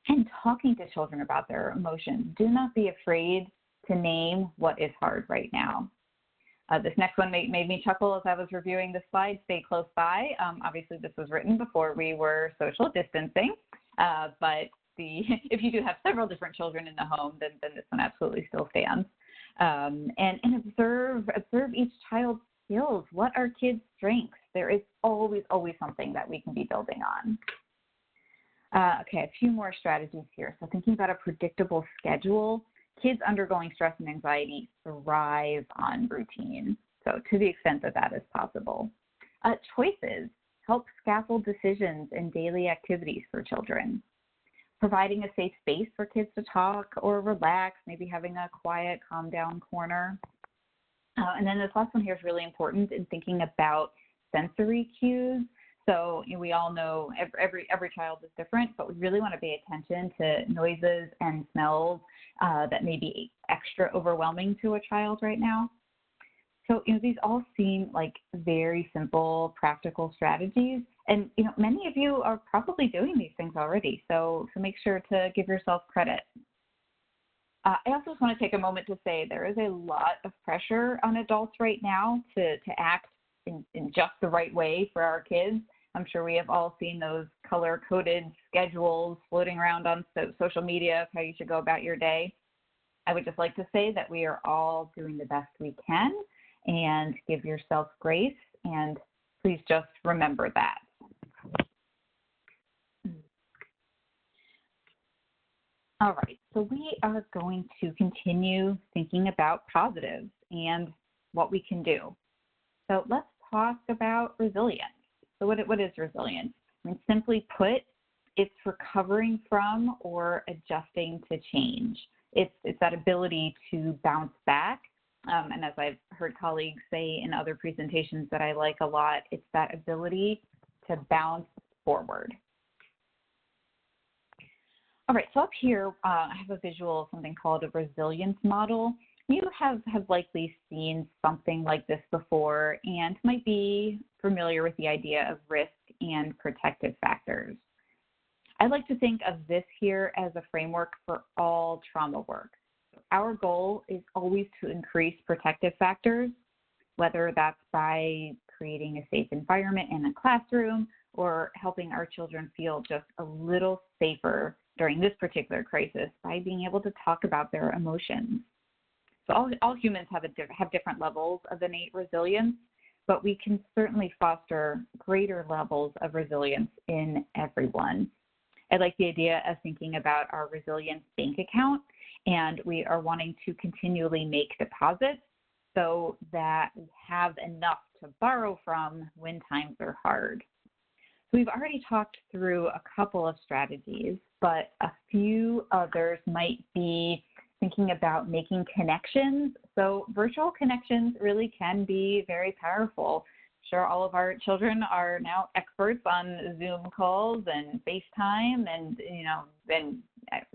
And talking to children about their emotions. Do not be afraid to name what is hard right now. This next one made me chuckle as I was reviewing the slide, stay close by. Obviously, this was written before we were social distancing, but if you do have several different children in the home, then this one absolutely still stands. And observe each child's skills. What are kids' strengths? There is always something that we can be building on. Okay, a few more strategies here. So thinking about a predictable schedule. Kids undergoing stress and anxiety thrive on routine. So to the extent that is possible. Choices help scaffold decisions and daily activities for children. Providing a safe space for kids to talk or relax, maybe having a quiet, calm down corner. And then this last one here is really important in thinking about sensory cues. So we all know every child is different, but we really want to pay attention to noises and smells that may be extra overwhelming to a child right now. So these all seem like very simple, practical strategies, and many of you are probably doing these things already. So make sure to give yourself credit. I also just want to take a moment to say there is a lot of pressure on adults right now to act in just the right way for our kids. I'm sure we have all seen those color-coded schedules floating around on social media of how you should go about your day. I would just like to say that we are all doing the best we can, and give yourself grace, and please just remember that. All right, so we are going to continue thinking about positives and what we can do. So let's talk about resilience. So what is resilience? I mean, simply put, it's recovering from or adjusting to change. It's that ability to bounce back. And as I've heard colleagues say in other presentations that I like a lot, it's that ability to bounce forward. All right, so up here, I have a visual of something called a resilience model. You have likely seen something like this before and might be familiar with the idea of risk and protective factors. I like to think of this here as a framework for all trauma work. Our goal is always to increase protective factors, whether that's by creating a safe environment in a classroom or helping our children feel just a little safer during this particular crisis by being able to talk about their emotions. So all humans have different levels of innate resilience, but we can certainly foster greater levels of resilience in everyone. I like the idea of thinking about our resilience bank account, and we are wanting to continually make deposits so that we have enough to borrow from when times are hard. So we've already talked through a couple of strategies, but a few others might be thinking about making connections. So virtual connections really can be very powerful. Sure, all of our children are now experts on Zoom calls and FaceTime and,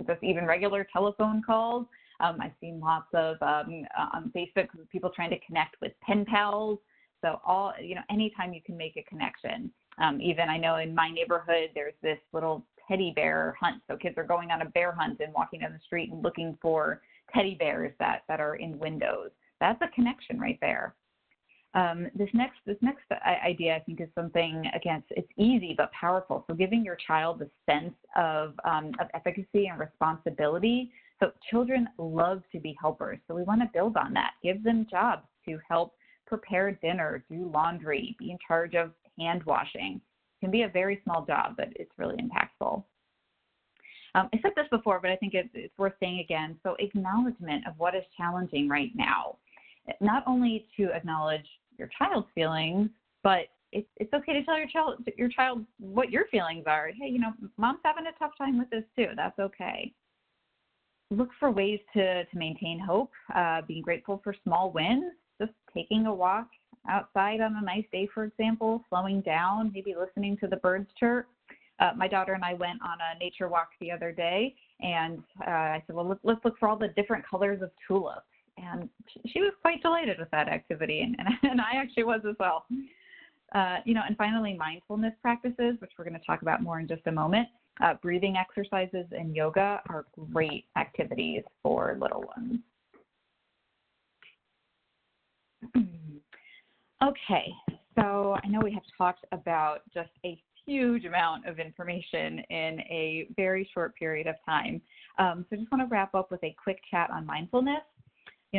just even regular telephone calls. I've seen lots of on Facebook people trying to connect with pen pals. So anytime you can make a connection. Even I know in my neighborhood, there's this little teddy bear hunt. So kids are going on a bear hunt and walking down the street and looking for teddy bears that are in windows. That's a connection right there. This next idea, I think, is something, again, it's easy but powerful. So giving your child a sense of efficacy and responsibility. So children love to be helpers. So we want to build on that. Give them jobs to help prepare dinner, do laundry, be in charge of hand washing. It can be a very small job, but it's really impactful. I said this before, but I think it's worth saying again. So acknowledgement of what is challenging right now. Not only to acknowledge your child's feelings, but it's okay to tell your child what your feelings are. Hey, mom's having a tough time with this too. That's okay. Look for ways to maintain hope, being grateful for small wins, just taking a walk outside on a nice day, for example, slowing down, maybe listening to the birds chirp. My daughter and I went on a nature walk the other day, and I said, well, let's look for all the different colors of tulips. And she was quite delighted with that activity, and I actually was as well. And finally, mindfulness practices, which we're going to talk about more in just a moment. Breathing exercises and yoga are great activities for little ones. Okay, so I know we have talked about just a huge amount of information in a very short period of time. So I just want to wrap up with a quick chat on mindfulness.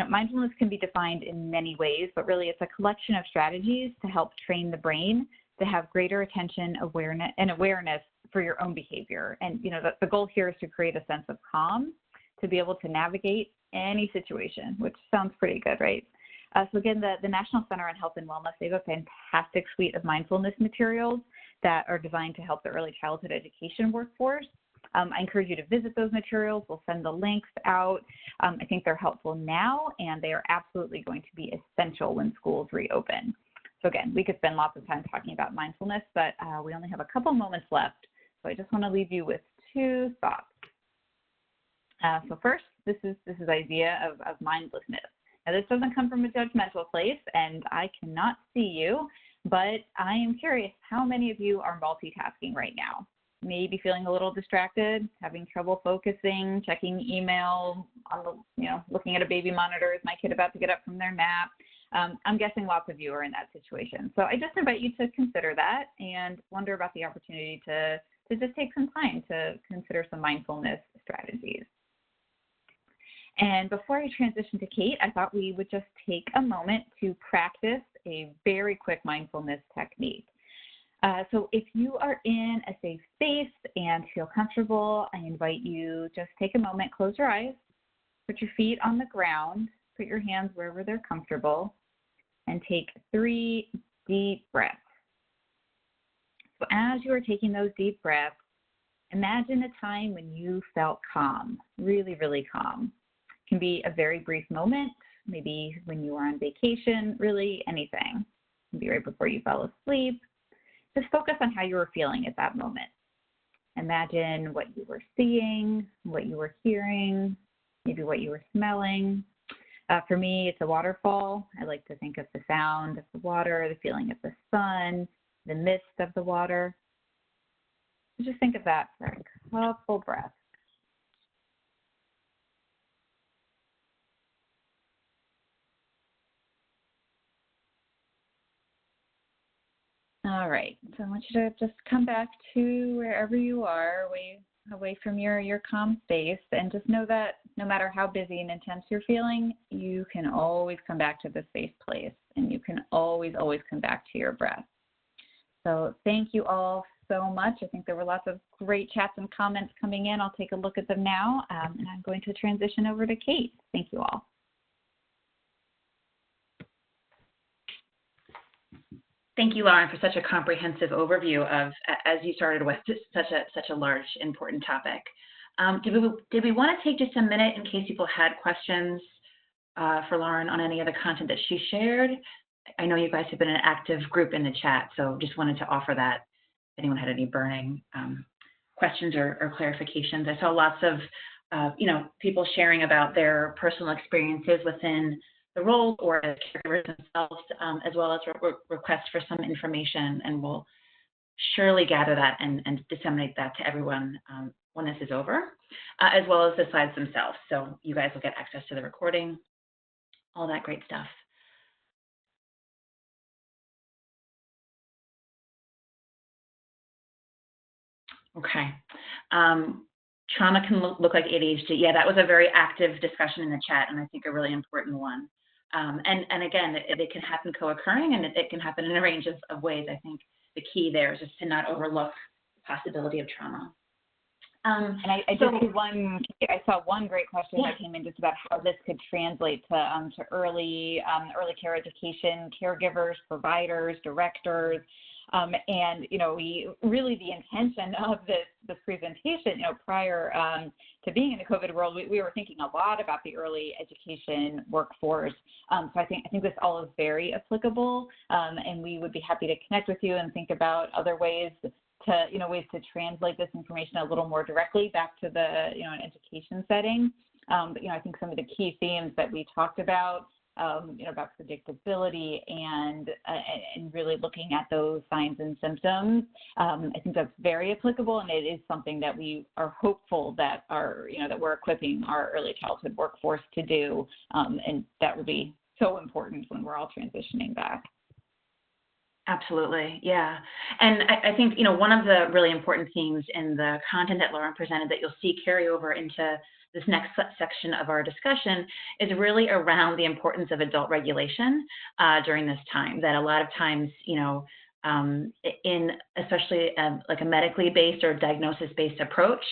Mindfulness can be defined in many ways, but really it's a collection of strategies to help train the brain to have greater attention, awareness for your own behavior. And, the goal here is to create a sense of calm, to be able to navigate any situation, which sounds pretty good, right? So again, the National Center on Health and Wellness, they have a fantastic suite of mindfulness materials that are designed to help the early childhood education workforce. I encourage you to visit those materials. We'll send the links out. I think they're helpful now, and they are absolutely going to be essential when schools reopen. So again, we could spend lots of time talking about mindfulness, but we only have a couple moments left. So I just want to leave you with two thoughts. So first, this is idea of mindlessness. Now, this doesn't come from a judgmental place, and I cannot see you, but I am curious how many of you are multitasking right now? Maybe feeling a little distracted, having trouble focusing, checking email, looking at a baby monitor. Is my kid about to get up from their nap? I'm guessing lots of you are in that situation. So I just invite you to consider that and wonder about the opportunity to just take some time to consider some mindfulness strategies. And before I transition to Kate, I thought we would just take a moment to practice a very quick mindfulness technique. So if you are in a safe space and feel comfortable, I invite you just take a moment, close your eyes, put your feet on the ground, put your hands wherever they're comfortable, and take 3 deep breaths. So as you are taking those deep breaths, imagine a time when you felt calm, really, really calm. It can be a very brief moment, maybe when you were on vacation, really anything. It can be right before you fell asleep. Just focus on how you were feeling at that moment. Imagine what you were seeing, what you were hearing, maybe what you were smelling. For me, it's a waterfall. I like to think of the sound of the water, the feeling of the sun, the mist of the water. So just think of that for a couple breaths. All right, so I want you to just come back to wherever you are, away from your calm space, and just know that no matter how busy and intense you're feeling, you can always come back to this safe place, and you can always come back to your breath. So thank you all so much. I think there were lots of great chats and comments coming in. I'll take a look at them now, and I'm going to transition over to Kate. Thank you all. Thank you, Lauren, for such a comprehensive overview of, as you started with, such a large, important topic. Did we want to take just a minute in case people had questions for Lauren on any of the content that she shared? I know you guys have been an active group in the chat, so just wanted to offer that if anyone had any burning questions or clarifications. I saw lots of people sharing about their personal experiences within the role or as caregivers themselves, as well as requests for some information, and we'll surely gather that and disseminate that to everyone when this is over, as well as the slides themselves. So you guys will get access to the recording, all that great stuff. Okay. Trauma can look like ADHD. Yeah, that was a very active discussion in the chat, and I think a really important one. And again, it can happen co-occurring, and it can happen in a range of ways. I think the key there is just to not overlook the possibility of trauma. And I so, did see I saw one great question that came in just about how this could translate to early care education, caregivers, providers, directors. And, we really, the intention of this presentation, prior to being in the COVID world, we were thinking a lot about the early education workforce. So I think this all is very applicable, and we would be happy to connect with you and think about other ways to translate this information a little more directly back to the, an education setting. But, I think some of the key themes that we talked about, about predictability and really looking at those signs and symptoms. I think that's very applicable, and it is something that we are hopeful that that we're equipping our early childhood workforce to do, and that will be so important when we're all transitioning back. Absolutely, yeah. And I think, one of the really important themes in the content that Lauren presented that you'll see carry over into this next section of our discussion is really around the importance of adult regulation during this time, that a lot of times, in especially like a medically based or diagnosis-based approach,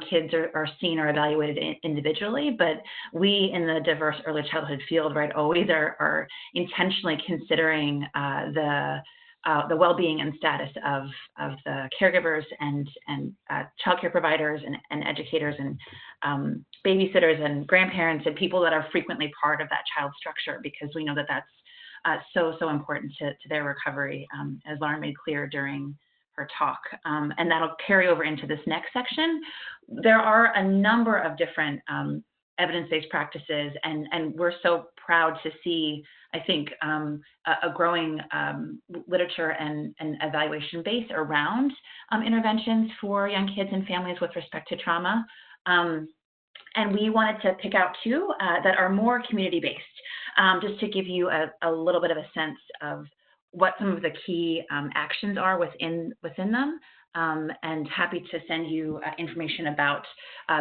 kids are seen or evaluated individually, but we in the diverse early childhood field, right, always are intentionally considering the well-being and status of the caregivers and child care providers and educators and babysitters and grandparents and people that are frequently part of that child structure, because we know that that's so important to their recovery, as Lauren made clear during her talk. And that'll carry over into this next section. There are a number of different evidence-based practices, and we're so proud to see, I think, a growing literature and evaluation base around interventions for young kids and families with respect to trauma. And we wanted to pick out two that are more community-based, just to give you a little bit of a sense of what some of the key actions are within them. And happy to send you information about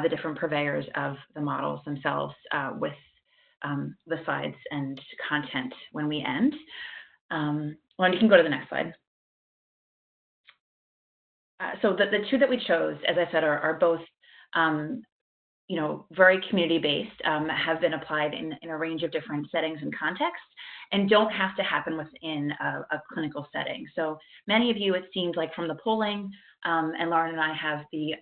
the different purveyors of the models themselves with the slides and content when we end. Lauren, you can go to the next slide. So the two that we chose, as I said, are both very community-based, have been applied in a range of different settings and contexts, and don't have to happen within a clinical setting. So many of you, it seems like from the polling, and Lauren and I have the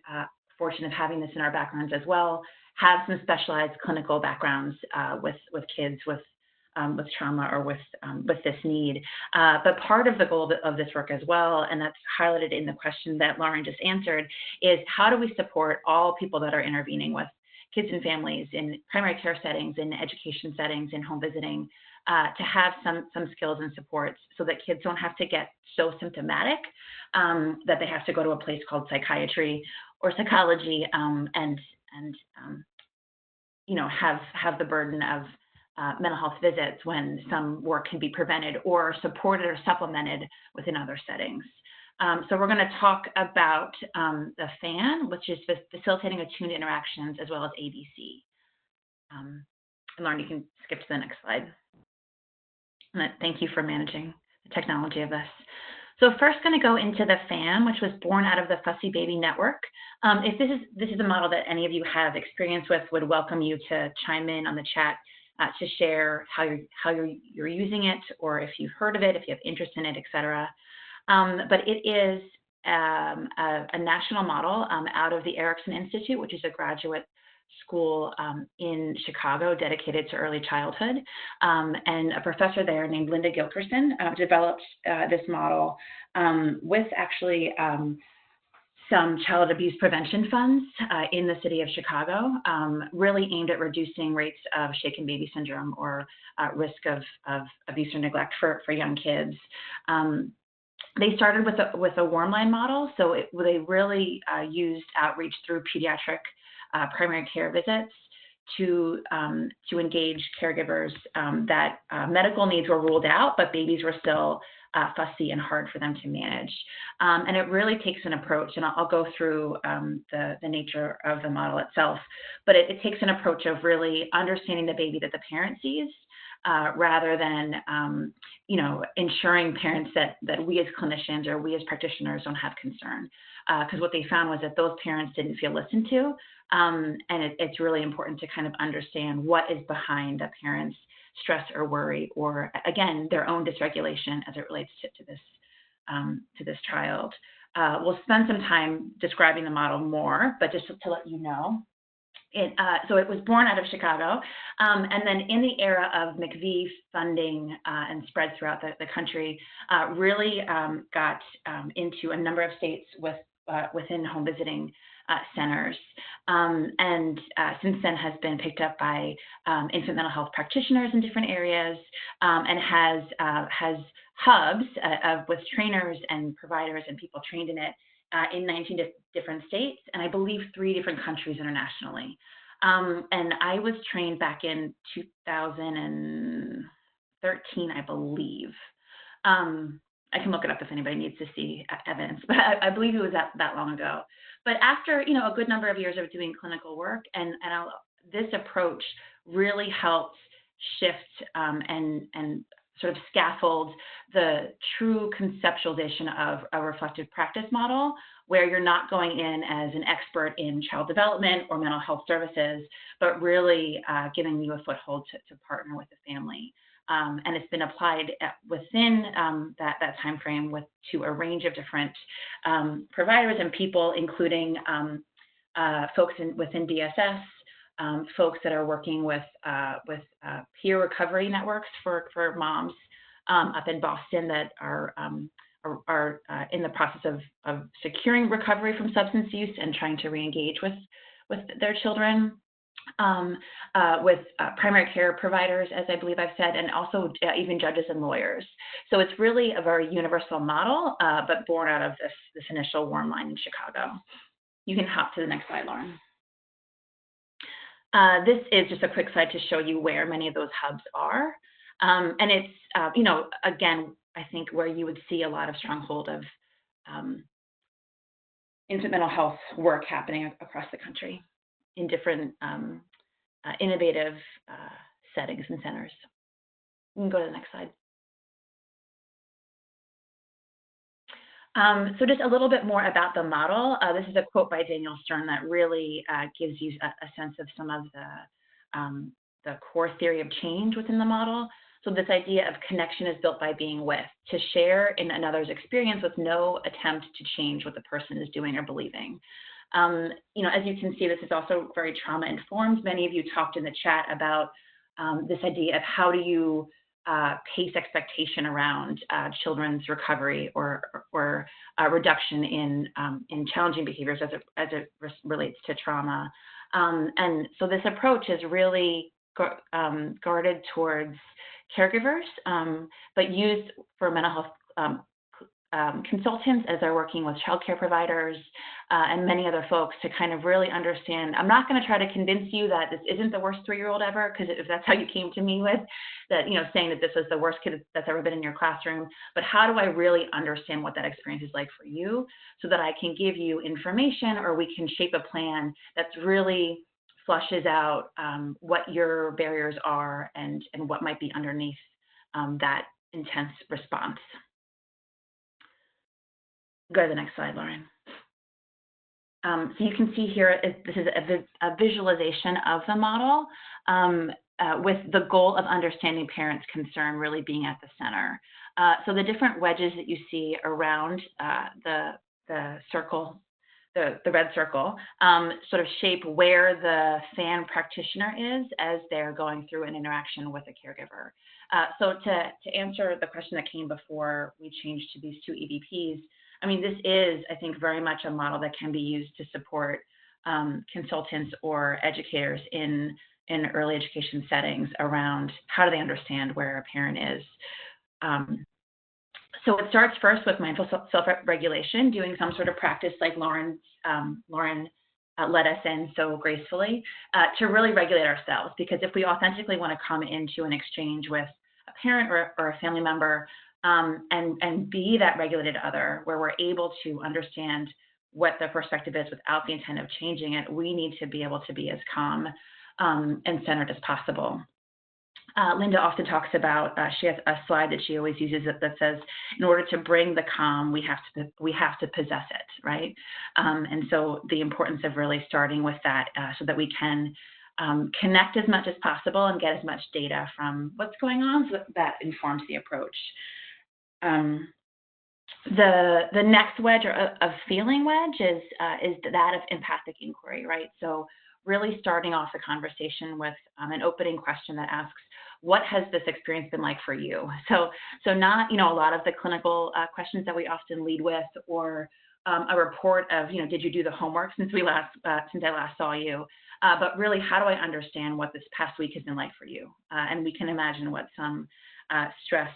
fortune of having this in our backgrounds as well, have some specialized clinical backgrounds with kids with trauma or with this need. But part of the goal of this work as well, and that's highlighted in the question that Lauren just answered, is how do we support all people that are intervening with kids and families in primary care settings, in education settings, in home visiting, to have some skills and supports so that kids don't have to get so symptomatic that they have to go to a place called psychiatry or psychology and have the burden of mental health visits when some work can be prevented or supported or supplemented within other settings. So we're going to talk about the FAN, which is facilitating attuned interactions, as well as ABC. And Lauren, you can skip to the next slide. And thank you for managing the technology of this. So first, going to go into the FAN, which was born out of the Fussy Baby Network. If this is a model that any of you have experience with, would welcome you to chime in on the chat to share how you're using it, or if you've heard of it, if you have interest in it, et cetera. But it is a national model out of the Erickson Institute, which is a graduate school in Chicago dedicated to early childhood. And a professor there named Linda Gilkerson developed this model with actually some child abuse prevention funds in the city of Chicago, really aimed at reducing rates of shaken baby syndrome or risk of abuse or neglect for young kids. They started with a warm line model, so they really used outreach through pediatric primary care visits to engage caregivers that medical needs were ruled out, but babies were still fussy and hard for them to manage. And it really takes an approach, and I'll go through the nature of the model itself, but it takes an approach of really understanding the baby that the parent sees, rather than ensuring parents that we as clinicians or we as practitioners don't have concern. Because what they found was that those parents didn't feel listened to, and it's really important to kind of understand what is behind the parents' stress or worry, or again, their own dysregulation as it relates to this child. We'll spend some time describing the model more, but just to let you know, so it was born out of Chicago, and then in the era of McVie funding and spread throughout the country, really got into a number of states within home visiting centers, and since then has been picked up by infant mental health practitioners in different areas, and has hubs with trainers and providers and people trained in it in 19 different states, and I believe 3 different countries internationally. And I was trained back in 2013, I believe. I can look it up if anybody needs to see evidence, but I believe it was that long ago. But after a good number of years of doing clinical work, and this approach really helped shift and sort of scaffold the true conceptualization of a reflective practice model, where you're not going in as an expert in child development or mental health services, but really giving you a foothold to partner with the family. And it's been applied within that time frame to a range of different providers and people, including folks within DSS, folks that are working with peer recovery networks for moms up in Boston that are in the process of securing recovery from substance use and trying to reengage with their children. With primary care providers, as I believe I've said, and also even judges and lawyers. So it's really a very universal model, but born out of this initial warm line in Chicago. You can hop to the next slide, Lauren. This is just a quick slide to show you where many of those hubs are. And it's, again, I think where you would see a lot of stronghold of infant mental health work happening across the country in different innovative settings and centers. You can go to the next slide. So just a little bit more about the model. This is a quote by Daniel Stern that really gives you a sense of some of the core theory of change within the model. So this idea of connection is built by being with, to share in another's experience with no attempt to change what the person is doing or believing. As you can see, this is also very trauma informed. Many of you talked in the chat about this idea of how do you pace expectation around children's recovery or reduction in challenging behaviors as it relates to trauma. And so this approach is really guarded towards caregivers, but used for mental health consultants as they're working with childcare providers and many other folks to kind of really understand. I'm not going to try to convince you that this isn't the worst 3-year-old ever, because if that's how you came to me with that, saying that this was the worst kid that's ever been in your classroom, but how do I really understand what that experience is like for you so that I can give you information, or we can shape a plan that's really flushes out what your barriers are and what might be underneath that intense response. Go to the next slide, Lauren. So you can see here, this is a visualization of the model with the goal of understanding parents' concern really being at the center. So the different wedges that you see around the circle, the red circle, sort of shape where the FAN practitioner is as they're going through an interaction with a caregiver. So to answer the question that came before we changed to these 2 EVPs, I mean, this is, I think, very much a model that can be used to support consultants or educators in early education settings around how do they understand where a parent is. So it starts first with mindful self-regulation, doing some sort of practice like Lauren led us in so gracefully, to really regulate ourselves. Because if we authentically want to come into an exchange with a parent or a family member and be that regulated other, where we're able to understand what the perspective is without the intent of changing it, we need to be able to be as calm and centered as possible. Linda often talks about, she has a slide that she always uses that says, in order to bring the calm, we have to possess it, right? And so the importance of really starting with that so that we can connect as much as possible and get as much data from what's going on, so that informs the approach. The next wedge, or a feeling wedge, is that of empathic inquiry, right? So really starting off the conversation with an opening question that asks, what has this experience been like for you? So not, a lot of the clinical questions that we often lead with, or a report of, did you do the homework since I last saw you? But really, how do I understand what this past week has been like for you? And we can imagine what some stressed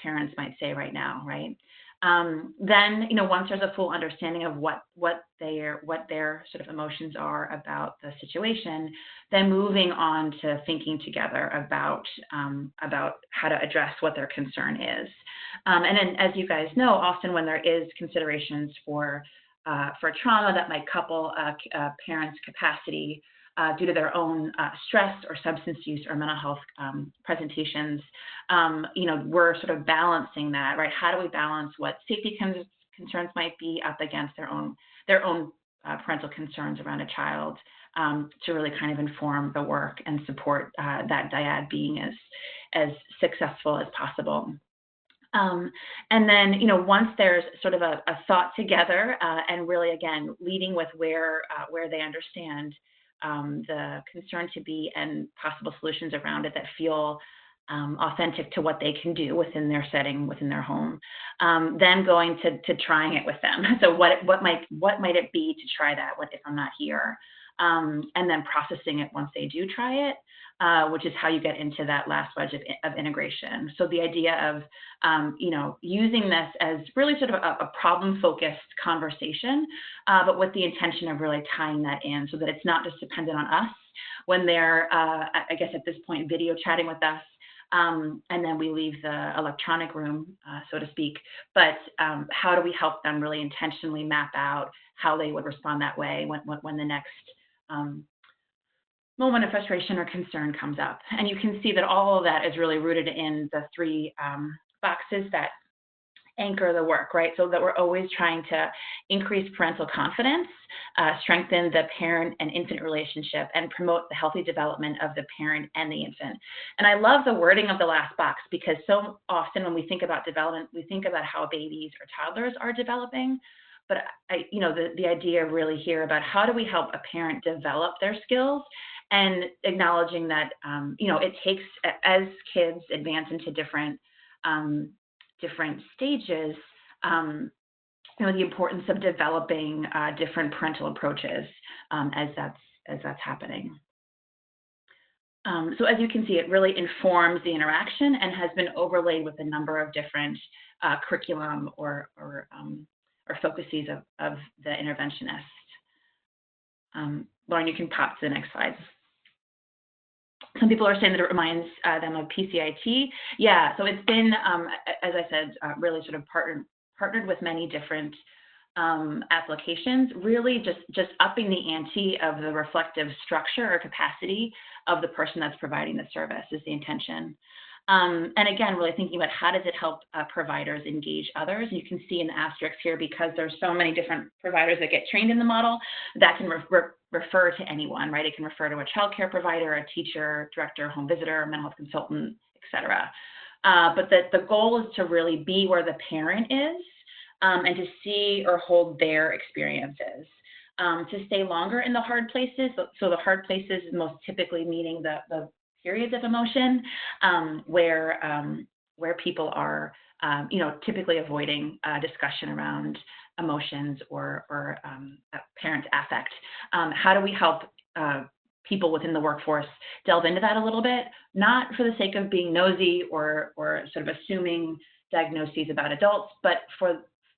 parents might say right now, right? Then, once there's a full understanding of what their sort of emotions are about the situation, then moving on to thinking together about how to address what their concern is. And then, as you guys know, often when there is considerations for trauma that might couple a parent's capacity due to their own stress or substance use or mental health presentations, we're sort of balancing that, right? How do we balance what safety concerns might be up against their own parental concerns around a child, to really kind of inform the work and support that dyad being as successful as possible. And then, once there's sort of a thought together, and really, again, leading with where they understand the concern to be and possible solutions around it that feel authentic to what they can do within their setting, within their home, then going to trying it with them. So what might it be to try that if I'm not here? And then processing it once they do try it, which is how you get into that last wedge of integration. So the idea of, using this as really sort of a problem-focused conversation, but with the intention of really tying that in so that it's not just dependent on us when they're, I guess at this point, video chatting with us, and then we leave the electronic room, so to speak. But how do we help them really intentionally map out how they would respond that way when the next moment of frustration or concern comes up? And you can see that all of that is really rooted in the three boxes that anchor the work, right? So that we're always trying to increase parental confidence, strengthen the parent and infant relationship, and promote the healthy development of the parent and the infant. And I love the wording of the last box, because so often when we think about development, we think about how babies or toddlers are developing. But the idea really here about how do we help a parent develop their skills, and acknowledging that it takes, as kids advance into different stages, the importance of developing different parental approaches as that's happening. So as you can see, it really informs the interaction and has been overlaid with a number of different curriculum or focuses of the interventionist. Lauren, you can pop to the next slide. Some people are saying that it reminds them of PCIT. Yeah, so it's been, as I said, really sort of partnered with many different applications, really just upping the ante of the reflective structure or capacity of the person that's providing the service is the intention. And again, really thinking about how does it help providers engage others. You can see in the asterisk here, because there's so many different providers that get trained in the model, that can refer to anyone, right? It can refer to a child care provider, a teacher, director, home visitor, mental health consultant, et cetera. But the goal is to really be where the parent is, and to see or hold their experiences. To stay longer in the hard places. So the hard places most typically meaning the periods of emotion where where people are, typically avoiding discussion around emotions or parent affect. How do we help people within the workforce delve into that a little bit, not for the sake of being nosy or sort of assuming diagnoses about adults, but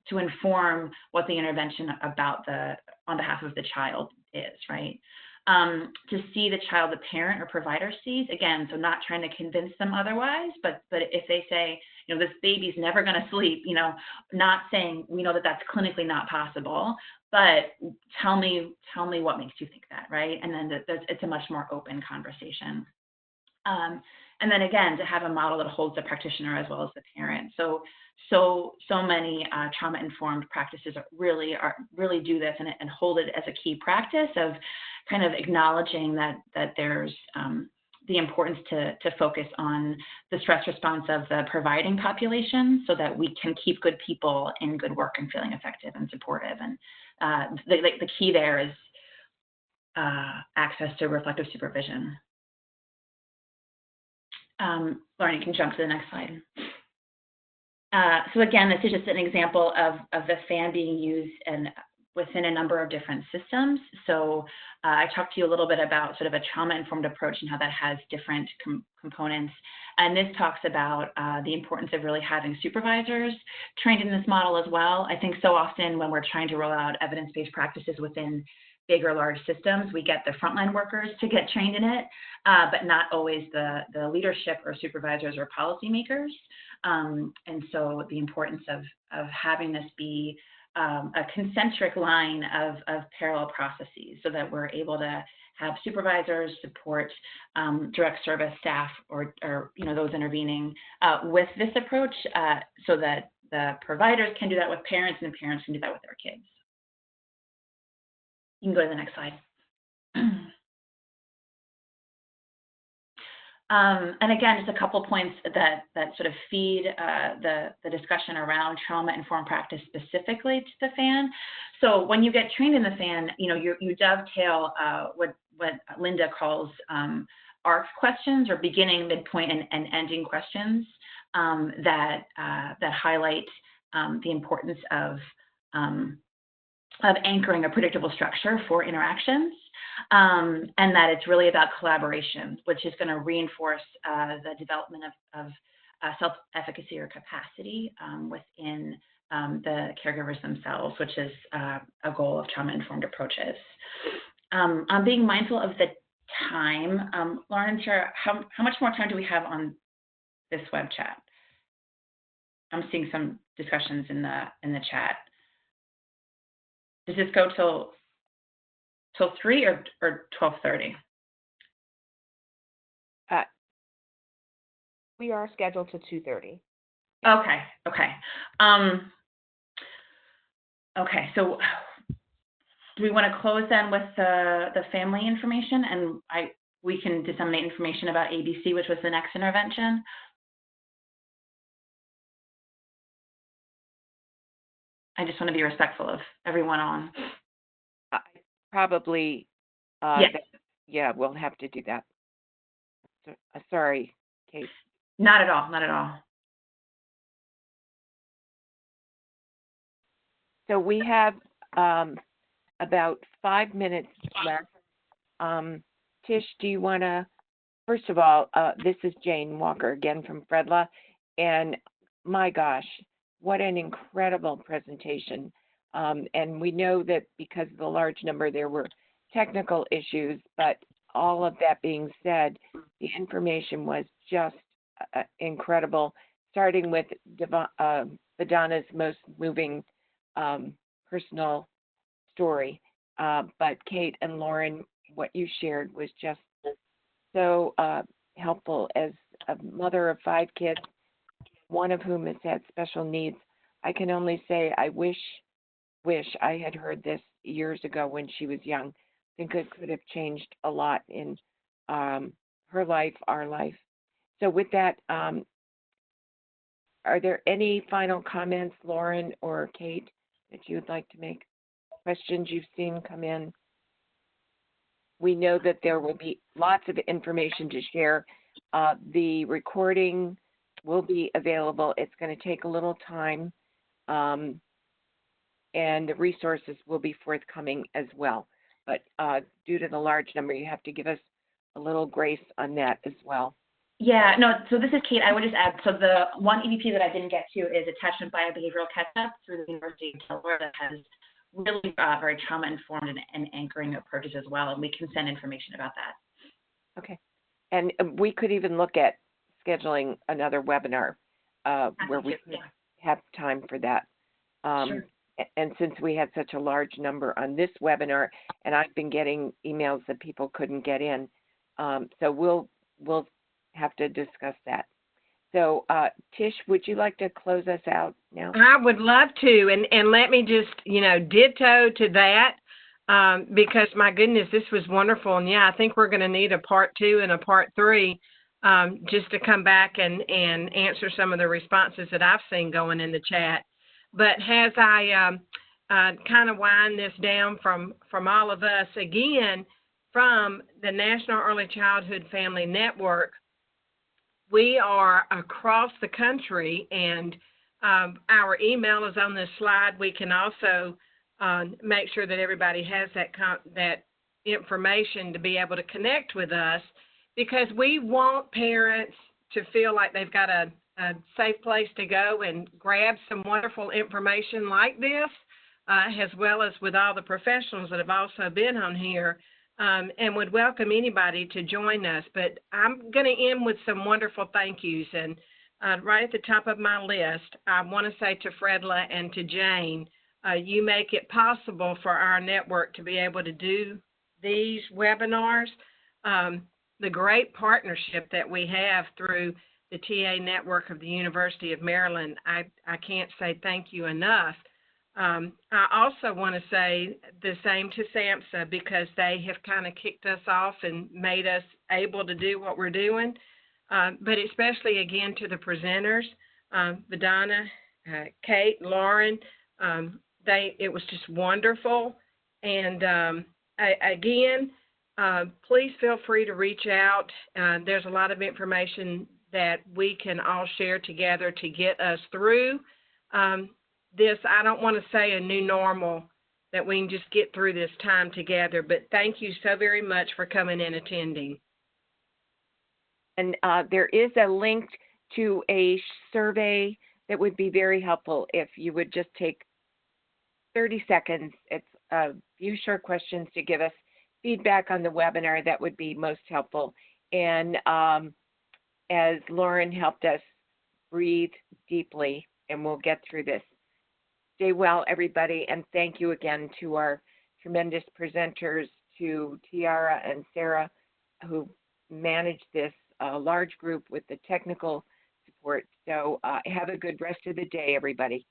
to inform what the intervention on behalf of the child is, right? To see the child the parent or provider sees, again, so not trying to convince them otherwise, but if they say, this baby's never going to sleep, not saying we know that that's clinically not possible, but tell me what makes you think that, right? And then it's a much more open conversation. And then again, to have a model that holds the practitioner as well as the parent. So many trauma-informed practices really do this and hold it as a key practice of kind of acknowledging that there's the importance to focus on the stress response of the providing population so that we can keep good people in good work and feeling effective and supportive. And the key there is access to reflective supervision. Lauren, you can jump to the next slide. So again, this is just an example of the FAN being used within a number of different systems. So I talked to you a little bit about sort of a trauma-informed approach and how that has different components. And this talks about the importance of really having supervisors trained in this model as well. I think so often when we're trying to roll out evidence-based practices within big or large systems, we get the frontline workers to get trained in it, but not always the leadership or supervisors or policymakers. And so the importance of having this be a concentric line of parallel processes so that we're able to have supervisors support direct service staff or those intervening with this approach so that the providers can do that with parents and the parents can do that with their kids. You can go to the next slide. And again, just a couple points that sort of feed the discussion around trauma-informed practice specifically to the FAN. So when you get trained in the FAN, you dovetail what Linda calls ARC questions, or beginning, midpoint, and ending questions that highlight the importance of anchoring a predictable structure for interactions, and that it's really about collaboration, which is going to reinforce the development of self-efficacy or capacity within the caregivers themselves, which is a goal of trauma-informed approaches. I'm being mindful of the time. Lauren and Sarah, how much more time do we have on this web chat? I'm seeing some discussions in the chat. Does this go till 3 or 12:30? We are scheduled to 2:30. Okay. Okay. So do we want to close then with the family information, and we can disseminate information about ABC, which was the next intervention? I just want to be respectful of everyone on. Probably, yes. We'll have to do that. Sorry, Kate. Not at all. So we have about 5 minutes left. Tish, do you want to, first of all, this is Jane Walker again from Fredla, and my gosh, what an incredible presentation. And we know that because of the large number, there were technical issues, but all of that being said, the information was just incredible, starting with Vidana's most moving personal story. But Kate and Lauren, what you shared was just so helpful. As a mother of 5 kids, one of whom has had special needs, I can only say I wish I had heard this years ago when she was young. I think it could have changed a lot in her life, our life. So with that, are there any final comments, Lauren or Kate, that you would like to make? Questions you've seen come in? We know that there will be lots of information to share. The recording will be available. It's going to take a little time, and the resources will be forthcoming as well. But due to the large number, you have to give us a little grace on that as well. Yeah, no, so this is Kate. I would just add, so the one EVP that I didn't get to is Attachment Biobehavioral Catch-Up through the University of Delaware that has really very trauma-informed and anchoring approaches as well, and we can send information about that. Okay. And we could even look at scheduling another webinar where we could have time for that. Sure. And since we had such a large number on this webinar, and I've been getting emails that people couldn't get in, so we'll have to discuss that. So, Tish, would you like to close us out now? I would love to, and let me just, ditto to that, because my goodness, this was wonderful, and yeah, I think we're going to need a part 2 and a part 3, just to come back and answer some of the responses that I've seen going in the chat. But as I kind of wind this down from all of us, again, from the National Early Childhood Family Network, we are across the country, and our email is on this slide. We can also make sure that everybody has that information to be able to connect with us, because we want parents to feel like they've got a safe place to go and grab some wonderful information like this, as well as with all the professionals that have also been on here, and would welcome anybody to join us. But I'm going to end with some wonderful thank yous. And right at the top of my list, I want to say to Fredla and to Jane, you make it possible for our network to be able to do these webinars. The great partnership that we have through the TA network of the University of Maryland, I can't say thank you enough. I also want to say the same to SAMHSA, because they have kind of kicked us off and made us able to do what we're doing. But especially, again, to the presenters, Vidana, Kate, Lauren, it was just wonderful. And again, please feel free to reach out. There's a lot of information that we can all share together to get us through this. I don't want to say a new normal, that we can just get through this time together, but thank you so very much for coming and attending. And there is a link to a survey that would be very helpful if you would just take 30 seconds. It's a few short questions to give us feedback on the webinar. That would be most helpful. And as Lauren helped us, breathe deeply, and we'll get through this. Stay well, everybody, and thank you again to our tremendous presenters, to Tiara and Sarah, who managed this large group with the technical support. So have a good rest of the day, everybody.